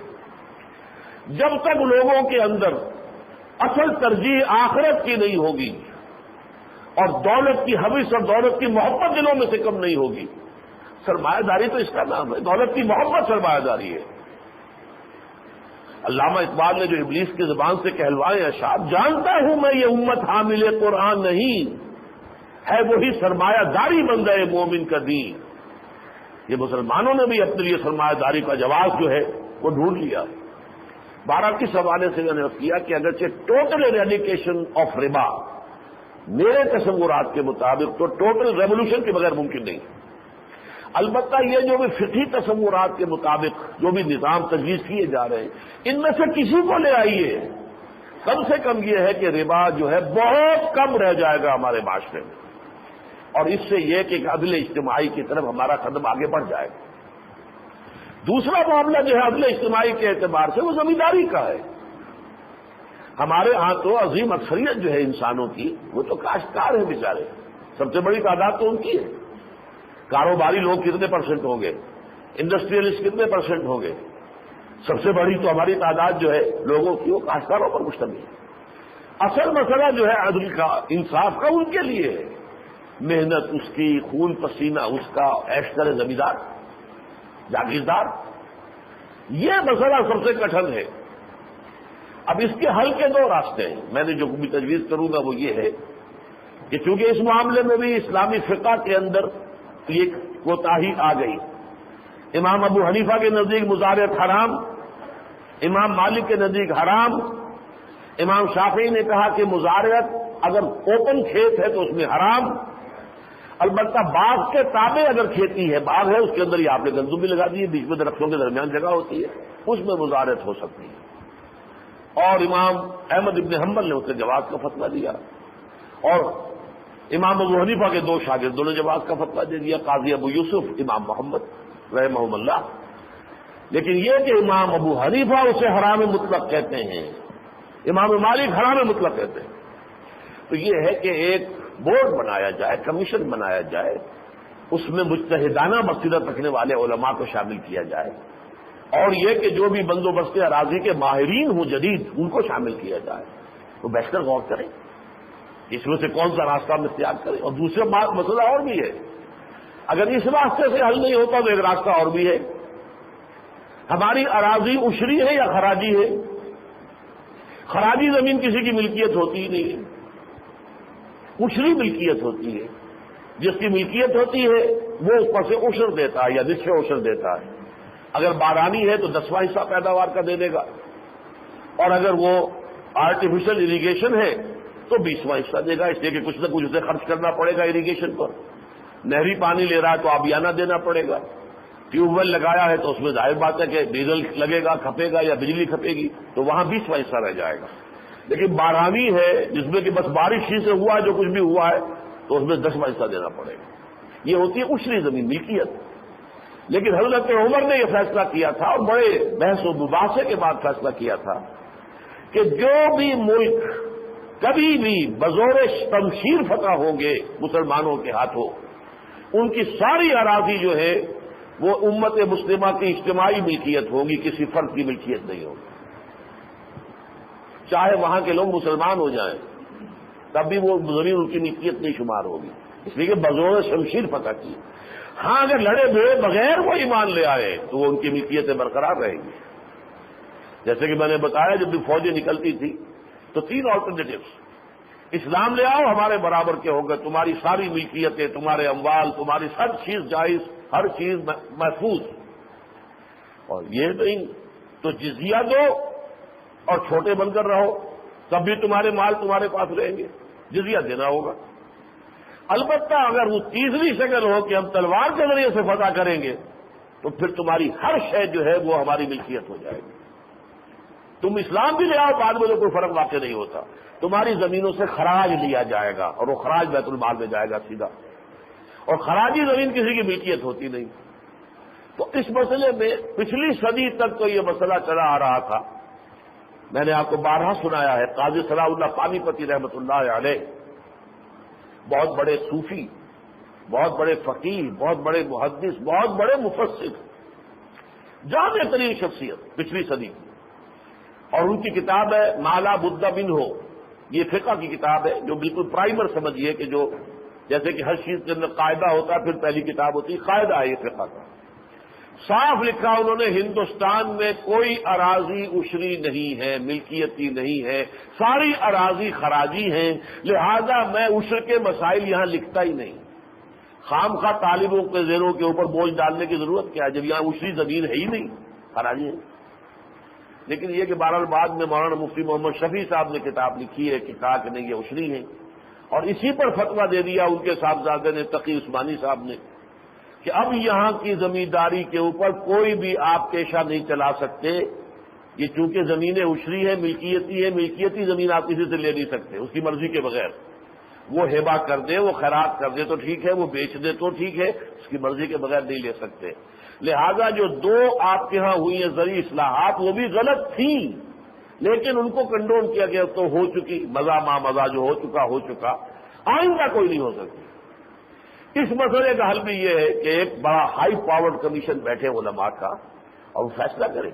جب تک لوگوں کے اندر اصل ترجیح آخرت کی نہیں ہوگی اور دولت کی حوث اور دولت کی محبت دلوں میں سے کم نہیں ہوگی، سرمایہ داری تو اس کا نام ہے، دولت کی محبت سرمایہ داری ہے۔ علامہ اقبال نے جو ابلیس کی زبان سے کہلوائے اشعار، جانتا ہوں میں یہ امت حامل قرآن نہیں ہے، وہی سرمایہ داری بندہ مومن کا دین۔ یہ مسلمانوں نے بھی اپنے لیے سرمایہ داری کا جواز جو ہے وہ ڈھونڈ لیا۔ 12 کس حوالے سے میں نے کیا کہ اگرچہ ٹوٹل ایریڈیکیشن آف ربا میرے تصورات کے مطابق تو ٹوٹل ریولیوشن کے بغیر ممکن نہیں، البتہ یہ جو بھی فقہی تصورات کے مطابق جو بھی نظام تجویز کیے جا رہے ہیں ان میں سے کسی کو لے آئیے، کم سے کم یہ ہے کہ ربا جو ہے بہت کم رہ جائے گا ہمارے معاشرے میں، اور اس سے یہ کہ عدل اجتماعی کی طرف ہمارا قدم آگے بڑھ جائے گا۔ دوسرا معاملہ جو ہے عدل اجتماعی کے اعتبار سے وہ زمینداری کا ہے۔ ہمارے ہاں تو عظیم اکثریت جو ہے انسانوں کی وہ تو کاشتکار ہیں بیچارے، سب سے بڑی تعداد تو ان کی ہے۔ کاروباری لوگ کتنے پرسنٹ ہوں گے، انڈسٹریلسٹ کتنے پرسنٹ ہوں گے، سب سے بڑی تو ہماری تعداد جو ہے لوگوں کی وہ کاشتکاروں پر مشتمل ہے۔ اصل مسئلہ جو ہے عدل کا، انصاف کا، ان کے لیے ہے، محنت اس کی، خون پسینہ اس کا، عیش کرے زمیندار جاگیردار، یہ مسئلہ سب سے کٹھن ہے۔ اب اس کے حل کے 2 راستے ہیں، میں نے جو بھی تجویز کروں گا وہ یہ ہے کہ چونکہ اس معاملے میں بھی اسلامی فقہ کے اندر یہ کوتاہی آ گئی، امام ابو حنیفہ کے نزدیک مزارعت حرام، امام مالک کے نزدیک حرام، امام شافعی نے کہا کہ مزارعت اگر اوپن کھیت ہے تو اس میں حرام، البتہ باغ کے تابع اگر کھیتی ہے، باغ ہے اس کے اندر ہی آپ نے گندم بھی لگا دی ہے، بیچ میں درختوں کے درمیان جگہ ہوتی ہے، اس میں مزارعت ہو سکتی ہے۔ اور امام احمد ابن حنبل نے اس کے جواز کا فتویٰ دیا، اور امام ابو حنیفہ کے دو شاگردوں نے جواز کا فتویٰ دے دیا، قاضی ابو یوسف، امام محمد رحمہ اللہ۔ لیکن یہ کہ امام ابو حنیفہ اسے حرام مطلق کہتے ہیں، امام مالک حرام مطلق کہتے ہیں، تو یہ ہے کہ ایک بورڈ بنایا جائے، کمیشن بنایا جائے، اس میں مجتہدانہ بصیرت رکھنے والے علماء کو شامل کیا جائے، اور یہ کہ جو بھی بندوبست اراضی کے ماہرین ہوں جدید ان کو شامل کیا جائے، تو بیٹھ کر غور کریں اس میں سے کون سا راستہ ہم اختیار کریں۔ اور دوسرا مسئلہ اور بھی ہے، اگر اس راستے سے حل نہیں ہوتا تو ایک راستہ اور بھی ہے، ہماری اراضی عشری ہے یا خراجی ہے؟ خراجی زمین کسی کی ملکیت ہوتی ہی نہیں ہے، عشری ملکیت ہوتی ہے، جس کی ملکیت ہوتی ہے وہ اوپر سے عشر دیتا ہے یا نصف عشر دیتا ہے، اگر بارانی ہے تو 10واں حصہ پیداوار کا دے دے گا، اور اگر وہ آرٹیفیشل اریگیشن ہے تو 20واں حصہ دے گا، اس لیے کہ کچھ نہ کچھ اسے خرچ کرنا پڑے گا اریگیشن پر، نہری پانی لے رہا ہے تو آبیانہ دینا پڑے گا، ٹیوب ویل لگایا ہے تو اس میں ظاہر بات ہے کہ ڈیزل لگے گا، کھپے گا یا بجلی کھپے گی، تو وہاں 20واں حصہ رہ جائے گا۔ لیکن بارانی ہے جس میں کہ بس بارش ہی سے ہوا جو کچھ بھی ہوا ہے تو اس میں 10واں حصہ دینا پڑے گا، یہ ہوتی ہے عشری زمین ملکیت۔ لیکن حضرت عمر نے یہ فیصلہ کیا تھا، اور بڑے بحث و مباحثے کے بعد فیصلہ کیا تھا کہ جو بھی ملک کبھی بھی بزور تمشیر فتح ہوں گے مسلمانوں کے ہاتھوں، ان کی ساری اراضی جو ہے وہ امت مسلمہ کی اجتماعی ملکیت ہوگی، کسی فرد کی ملکیت نہیں ہوگی، چاہے وہاں کے لوگ مسلمان ہو جائیں تب بھی وہ زمین ان کی ملکیت نہیں شمار ہوگی، اس لیے کہ بزور شمشیر فتح کی۔ ہاں اگر لڑے بھیڑے بغیر وہ ایمان لے آئے تو وہ ان کی ملکیتیں برقرار رہیں گی۔ جیسے کہ میں نے بتایا جب بھی فوجیں نکلتی تھی تو 3 آلٹرنیٹیوز، اسلام لے آؤ ہمارے برابر کے ہو گئے، تمہاری ساری ملکیتیں، تمہارے اموال، تمہاری ہر چیز جائز، ہر چیز محفوظ، اور یہ نہیں تو جزیہ دو اور چھوٹے بن کر رہو، تب بھی تمہارے مال تمہارے پاس رہیں گے، جزیہ دینا ہوگا۔ البتہ اگر وہ تیسری شکل ہو کہ ہم تلوار کے ذریعے سے فتح کریں گے تو پھر تمہاری ہر شے جو ہے وہ ہماری ملکیت ہو جائے گی، تم اسلام بھی لے آؤ بعد میں تو کوئی فرق واقع نہیں ہوتا، تمہاری زمینوں سے خراج لیا جائے گا اور وہ خراج بیت المال میں جائے گا سیدھا، اور خراجی زمین کسی کی ملکیت ہوتی نہیں۔ تو اس مسئلے میں پچھلی صدی تک تو یہ مسئلہ چلا آ رہا تھا، میں نے آپ کو بارہا سنایا ہے، قاضی صلاح اللہ پانی پتی رحمۃ اللہ علیہ، بہت بڑے صوفی، بہت بڑے فقیہ، بہت بڑے محدث، بہت بڑے مفسر، جامع ترین شخصیت پچھلی صدی کی، اور ان کی کتاب ہے مالا بدھ منہ، یہ فقہ کی کتاب ہے جو بالکل پرائمر سمجھیے کہ جو جیسے کہ ہر چیز کے اندر قاعدہ ہوتا ہے پھر پہلی کتاب ہوتی ہے، قاعدہ ہے یہ فقہ کا۔ صاف لکھا انہوں نے ہندوستان میں کوئی اراضی عشری نہیں ہے، ملکیتی نہیں ہے، ساری اراضی خراجی ہیں، لہذا میں عشر کے مسائل یہاں لکھتا ہی نہیں، خام خواہ طالبوں کے ذہنوں کے اوپر بوجھ ڈالنے کی ضرورت کیا ہے جب یہاں عشری زمین ہے ہی نہیں، خراجی ہے۔ لیکن یہ کہ بہرحال بعد میں مولانا مفتی محمد شفیع صاحب نے کتاب لکھی ہے کہ کہا کہ نہیں یہ عشری ہے، اور اسی پر فتویٰ دے دیا ان کے صاحبزادے نے تقی عثمانی صاحب نے کہ اب یہاں کی زمینداری کے اوپر کوئی بھی آپ پیشہ نہیں چلا سکتے، یہ چونکہ زمینیں عشری ہے، ملکیتی ہے، ملکیتی زمین آپ کسی سے لے نہیں سکتے اس کی مرضی کے بغیر، وہ ہبہ کر دے، وہ خیرات کر دے تو ٹھیک ہے، وہ بیچ دے تو ٹھیک ہے، اس کی مرضی کے بغیر نہیں لے سکتے۔ لہذا جو 2 آپ کے ہاں ہوئی ہیں زرعی اصلاحات وہ بھی غلط تھیں، لیکن ان کو کنڈون کیا گیا تو ہو چکی، مزہ ما مزہ جو ہو چکا، آئندہ کوئی نہیں ہو سکتی۔ اس مسئلے کا حل بھی یہ ہے کہ ایک بڑا ہائی پاورڈ کمیشن بیٹھے علماء کا اور وہ فیصلہ کرے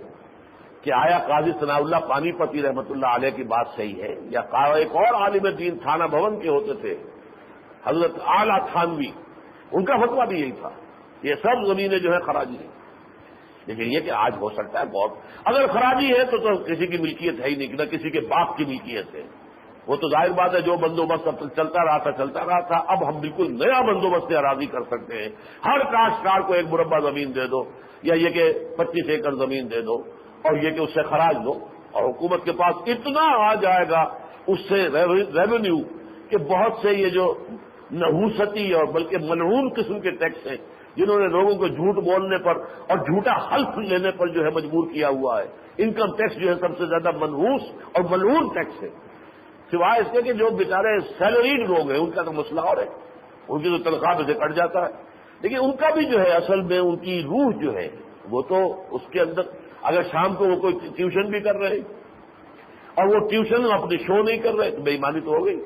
کہ آیا قاضی ثناء اللہ پانی پتی رحمۃ اللہ علیہ کی بات صحیح ہے، یا ایک اور عالم دین تھانہ بھون کے ہوتے تھے حضرت اعلیٰ تھانوی، ان کا فتویٰ بھی یہی تھا، یہ سب زمینیں جو ہے خراجی ہیں۔ لیکن یہ کہ آج ہو سکتا ہے بہت، اگر خراجی ہے تو کسی کی ملکیت ہے ہی نہیں، نہ کسی کے باپ کی ملکیت ہے، وہ تو ظاہر بات ہے جو بندوبست اب تک چلتا رہا تھا، اب ہم بالکل نیا بندوبست اراضی کر سکتے ہیں، ہر کاشتکار کو 1 مربع زمین دے دو، یا یہ کہ 25 ایکڑ زمین دے دو، اور یہ کہ اس سے خراج دو، اور حکومت کے پاس اتنا آ جائے گا اس سے ریونیو کہ بہت سے یہ جو نحوستی اور بلکہ ملعون قسم کے ٹیکس ہیں جنہوں نے لوگوں کو جھوٹ بولنے پر اور جھوٹا حلف لینے پر جو ہے مجبور کیا ہوا ہے. انکم ٹیکس جو ہے سب سے زیادہ منحوس اور ملعون ٹیکس ہے، سوائے اس کے کہ جو بیچارے سیلریڈ لوگ ہیں ان کا تو مسئلہ اور ہے، ان کی تو تنخواہ سے کٹ جاتا ہے، لیکن ان کا بھی جو ہے اصل میں ان کی روح جو ہے وہ تو اس کے اندر، اگر شام کو وہ کوئی ٹیوشن بھی کر رہے اور وہ ٹیوشن اپنے شو نہیں کر رہے تو بے ایمانی تو ہو گئی.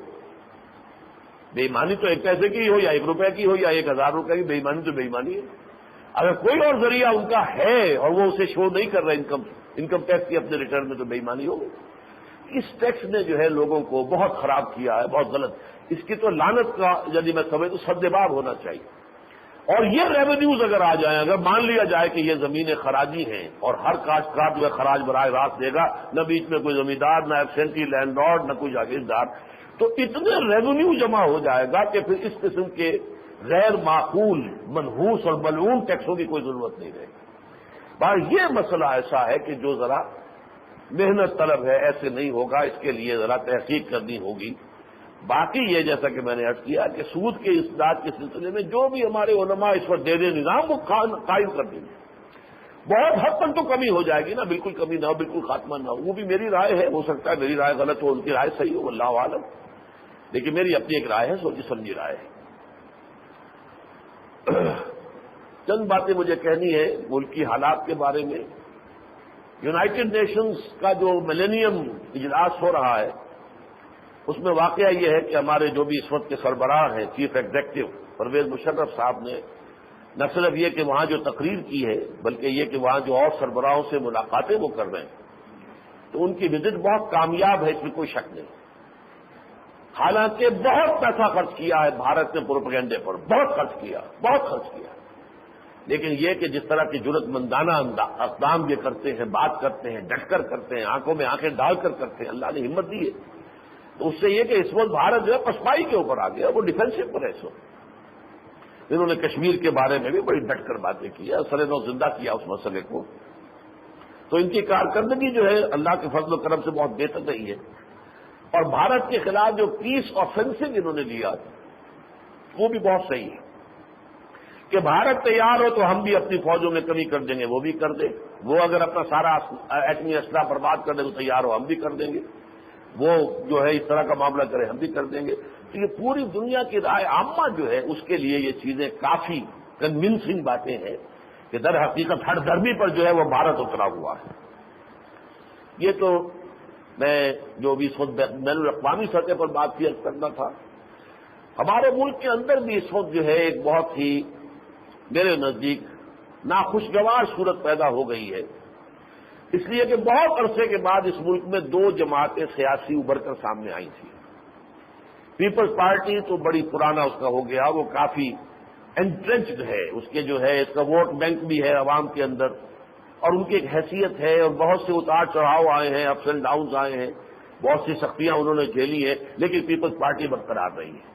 بے ایمانی تو ایک پیسے کی ہو یا 1 روپے کی ہو یا 1000 روپے کی، بے ایمانی تو بے ایمانی ہے. اگر کوئی اور ذریعہ ان کا ہے اور وہ اسے شو نہیں کر رہے انکم ٹیکس کی اپنے ریٹرن میں، تو بے ایمانی ہو گئی. اس ٹیکس نے جو ہے لوگوں کو بہت خراب کیا ہے، بہت غلط. اس کی تو لعنت کا یعنی میں سمجھ تو سدباب ہونا چاہیے. اور یہ ریونیوز اگر آ جائیں، اگر مان لیا جائے کہ یہ زمینیں خراجی ہیں اور ہر کاشتکار جو ہے خراج براہ راست دے گا، نہ بیچ میں کوئی زمیندار، نہ ایبسینٹی لینڈ لارڈ، نہ کوئی جاگیردار، تو اتنے ریونیو جمع ہو جائے گا کہ پھر اس قسم کے غیر معقول منحوس اور ملعون ٹیکسوں کی کوئی ضرورت نہیں رہے گی. بس یہ مسئلہ ایسا ہے کہ جو ذرا محنت طلب ہے، ایسے نہیں ہوگا، اس کے لیے ذرا تحقیق کرنی ہوگی. باقی یہ جیسا کہ میں نے عرض کیا کہ سود کے اسداد کے سلسلے میں جو بھی ہمارے علماء اس وقت دے دے نظام وہ قائم کر دیں گے. بہت حد تک تو کمی ہو جائے گی نا، بالکل کمی نہ ہو، بالکل خاتمہ نہ ہو. وہ بھی میری رائے ہے، ہو سکتا ہے میری رائے غلط ہو، ان کی رائے صحیح ہو، اللہ عالم، لیکن میری اپنی ایک رائے ہے، سوچی سمجھی رائے ہے. چند باتیں مجھے کہنی ہے ملک کی حالات کے بارے میں. یونائٹڈ نیشنز کا جو ملینیم اجلاس ہو رہا ہے اس میں واقعہ یہ ہے کہ ہمارے جو بھی اس وقت کے سربراہ ہیں، چیف ایگزیکٹو پرویز مشرف صاحب نے نہ صرف یہ کہ وہاں جو تقریر کی ہے بلکہ یہ کہ وہاں جو اور سربراہوں سے ملاقاتیں وہ کر رہے ہیں، تو ان کی وزٹ بہت کامیاب ہے، اس میں کوئی شک نہیں. حالانکہ بہت پیسہ خرچ کیا ہے بھارت نے پروپیگنڈے پر، بہت خرچ کیا، لیکن یہ کہ جس طرح کی جرأت مندانہ اقدام یہ کرتے ہیں، بات کرتے ہیں، ڈٹ کر کرتے ہیں، آنکھوں میں آنکھیں ڈال کر کرتے ہیں، اللہ نے ہمت دی ہے. تو اس سے یہ کہ اس وقت بھارت جو ہے پسپائی کے اوپر آ گیا، وہ ڈیفینسو پر ہے اس وقت. انہوں نے کشمیر کے بارے میں بھی بڑی ڈٹ کر باتیں کی، سر نو زندہ کیا اس مسئلے کو. تو ان کی کارکردگی جو ہے اللہ کے فضل و کرم سے بہت بہتر رہی ہے. اور بھارت کے خلاف جو پیس آفینسو انہوں نے لیا وہ بھی بہت صحیح ہے کہ بھارت تیار ہو تو ہم بھی اپنی فوجوں میں کمی کر دیں گے، وہ بھی کر دیں. وہ اگر اپنا سارا ایٹمی اسلحہ برباد کر دیں تو تیار ہو ہم بھی کر دیں گے. وہ جو ہے اس طرح کا معاملہ کرے ہم بھی کر دیں گے. تو یہ پوری دنیا کی رائے عامہ جو ہے اس کے لیے یہ چیزیں کافی کنونسنگ باتیں ہیں کہ در حقیقت ہر دھرمی پر جو ہے وہ بھارت اترا ہوا ہے. یہ تو میں جو بھی اس وقت بین الاقوامی سطح پر بات کیا کرنا تھا. ہمارے ملک کے اندر بھی اس وقت جو ہے ایک بہت ہی میرے نزدیک ناخوشگوار صورت پیدا ہو گئی ہے، اس لیے کہ بہت عرصے کے بعد اس ملک میں 2 جماعتیں سیاسی ابھر کر سامنے آئی تھیں. پیپلز پارٹی تو بڑی پرانا اس کا ہو گیا، وہ کافی انٹرنچڈ ہے، اس کے جو ہے اس کا ووٹ بینک بھی ہے عوام کے اندر، اور ان کی ایک حیثیت ہے، اور بہت سے اتار چڑھاؤ آئے ہیں، اپس اینڈ ڈاؤنز آئے ہیں، بہت سی سختیاں انہوں نے جھیلی ہیں، لیکن پیپلز پارٹی برقرار رہی ہے.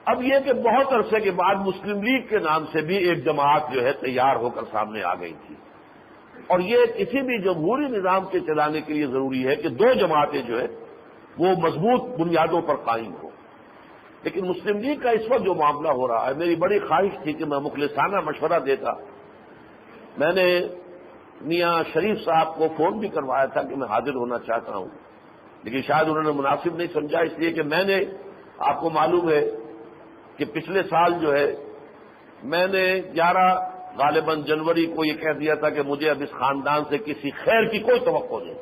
اب یہ کہ بہت عرصے کے بعد مسلم لیگ کے نام سے بھی ایک جماعت جو ہے تیار ہو کر سامنے آ گئی تھی. اور یہ کسی بھی جمہوری نظام کے چلانے کے لیے ضروری ہے کہ 2 جماعتیں جو ہے وہ مضبوط بنیادوں پر قائم ہو. لیکن مسلم لیگ کا اس وقت جو معاملہ ہو رہا ہے، میری بڑی خواہش تھی کہ میں مخلصانہ مشورہ دیتا. میں نے میاں شریف صاحب کو فون بھی کروایا تھا کہ میں حاضر ہونا چاہتا ہوں، لیکن شاید انہوں نے مناسب نہیں سمجھا، اس لیے کہ میں نے، آپ کو معلوم ہے کہ پچھلے سال جو ہے میں نے 11 غالباً جنوری کو یہ کہہ دیا تھا کہ مجھے اب اس خاندان سے کسی خیر کی کوئی توقع نہیں.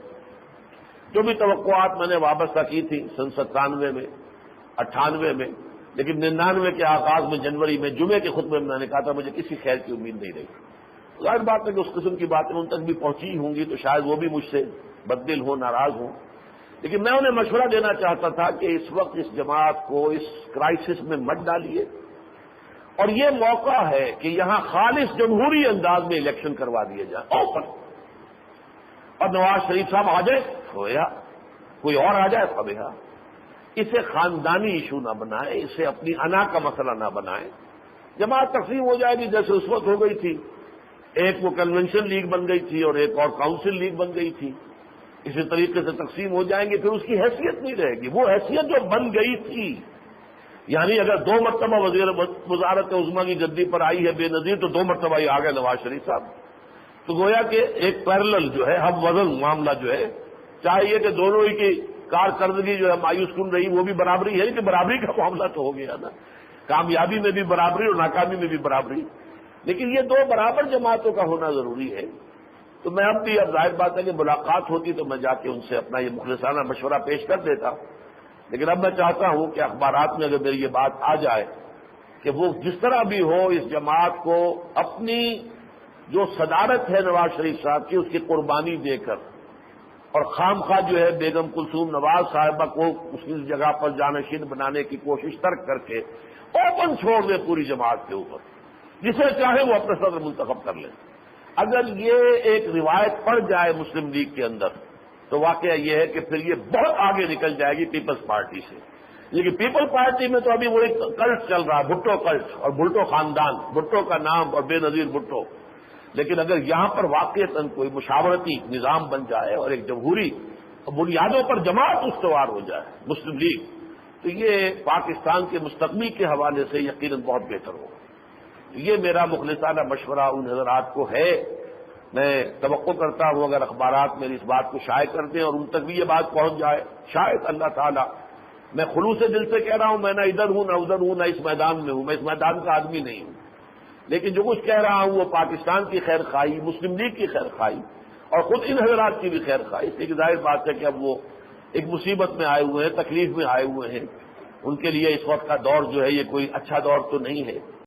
جو بھی توقعات میں نے وابستہ کی تھی سن 97 میں، 98 میں، لیکن 99 کے آغاز میں جنوری میں جمعے کے خطبے میں میں نے کہا تھا مجھے کسی خیر کی امید نہیں رہی. ظاہر بات ہے کہ اس قسم کی باتیں ان تک بھی پہنچی ہوں گی تو شاید وہ بھی مجھ سے بددل ہوں، ناراض ہوں. لیکن میں انہیں مشورہ دینا چاہتا تھا کہ اس وقت اس جماعت کو اس کرائسس میں مت ڈالیے، اور یہ موقع ہے کہ یہاں خالص جمہوری انداز میں الیکشن کروا دیے جائیں اوپن، اور نواز شریف صاحب آ جائے ہویا، کوئی اور آ جائے فبیہا. اسے خاندانی ایشو نہ بنائیں، اسے اپنی انا کا مسئلہ نہ بنائیں. جماعت تقسیم ہو جائے گی جیسے اس وقت ہو گئی تھی، ایک وہ کنونشن لیگ بن گئی تھی اور ایک اور کاؤنسل لیگ بن گئی تھی. اسی طریقے سے تقسیم ہو جائیں گے، پھر اس کی حیثیت نہیں رہے گی، وہ حیثیت جو بن گئی تھی. یعنی اگر 2 مرتبہ وزیر وزارت عظمیٰ کی گدی پر آئی ہے بے نظیر، تو 2 مرتبہ ہی آ گئے نواز شریف صاحب. تو گویا کہ ایک پیرلل جو ہے، ہم وزن معاملہ جو ہے، چاہیے کہ دونوں ہی کی کارکردگی جو ہے مایوس کن رہی، وہ بھی برابری ہے کہ برابری کا معاملہ تو ہو گیا نا، کامیابی میں بھی برابری اور ناکامی میں بھی برابری. لیکن یہ 2 برابر جماعتوں کا ہونا ضروری ہے. تو میں اب ظاہر بات ہے کہ ملاقات ہوتی تو میں جا کے ان سے اپنا یہ مخلصانہ مشورہ پیش کر دیتا. لیکن اب میں چاہتا ہوں کہ اخبارات میں اگر میری یہ بات آ جائے کہ وہ جس طرح بھی ہو اس جماعت کو اپنی جو صدارت ہے نواز شریف صاحب کی، اس کی قربانی دے کر، اور خام خواہ جو ہے بیگم کلثوم نواز صاحبہ کو اس جگہ پر جانشین بنانے کی کوشش ترک کر کے اوپن چھوڑ دے پوری جماعت کے اوپر، جسے چاہے وہ اپنا صدر منتخب کر لیں. اگر یہ ایک روایت پڑ جائے مسلم لیگ کے اندر تو واقعہ یہ ہے کہ پھر یہ بہت آگے نکل جائے گی پیپلز پارٹی سے. لیکن پیپل پارٹی میں تو ابھی وہ ایک کلٹ چل رہا ہے، بھٹو کلٹ اور بھٹو خاندان، بھٹو کا نام اور بے نظیر بھٹو. لیکن اگر یہاں پر واقعتاً کوئی مشاورتی نظام بن جائے اور ایک جمہوری بنیادوں پر جماعت استوار ہو جائے مسلم لیگ، تو یہ پاکستان کے مستقبل کے حوالے سے یقیناً بہت بہتر ہوگا. یہ میرا مخلصانہ مشورہ ان حضرات کو ہے. میں توقع کرتا ہوں اگر اخبارات میری اس بات کو شائع کر دیں اور ان تک بھی یہ بات پہنچ جائے، شاید اللہ تعالیٰ، میں خلوص دل سے کہہ رہا ہوں، میں نہ ادھر ہوں نہ ادھر ہوں، نہ اس میدان میں ہوں، میں اس میدان کا آدمی نہیں ہوں، لیکن جو کچھ کہہ رہا ہوں وہ پاکستان کی خیر خواہی، مسلم لیگ کی خیر خواہی اور خود ان حضرات کی بھی خیر خواہی. اس لیے ظاہر بات ہے کہ اب وہ ایک مصیبت میں آئے ہوئے ہیں، تکلیف میں آئے ہوئے ہیں. ان کے لیے اس وقت کا دور جو ہے یہ کوئی اچھا دور تو نہیں ہے.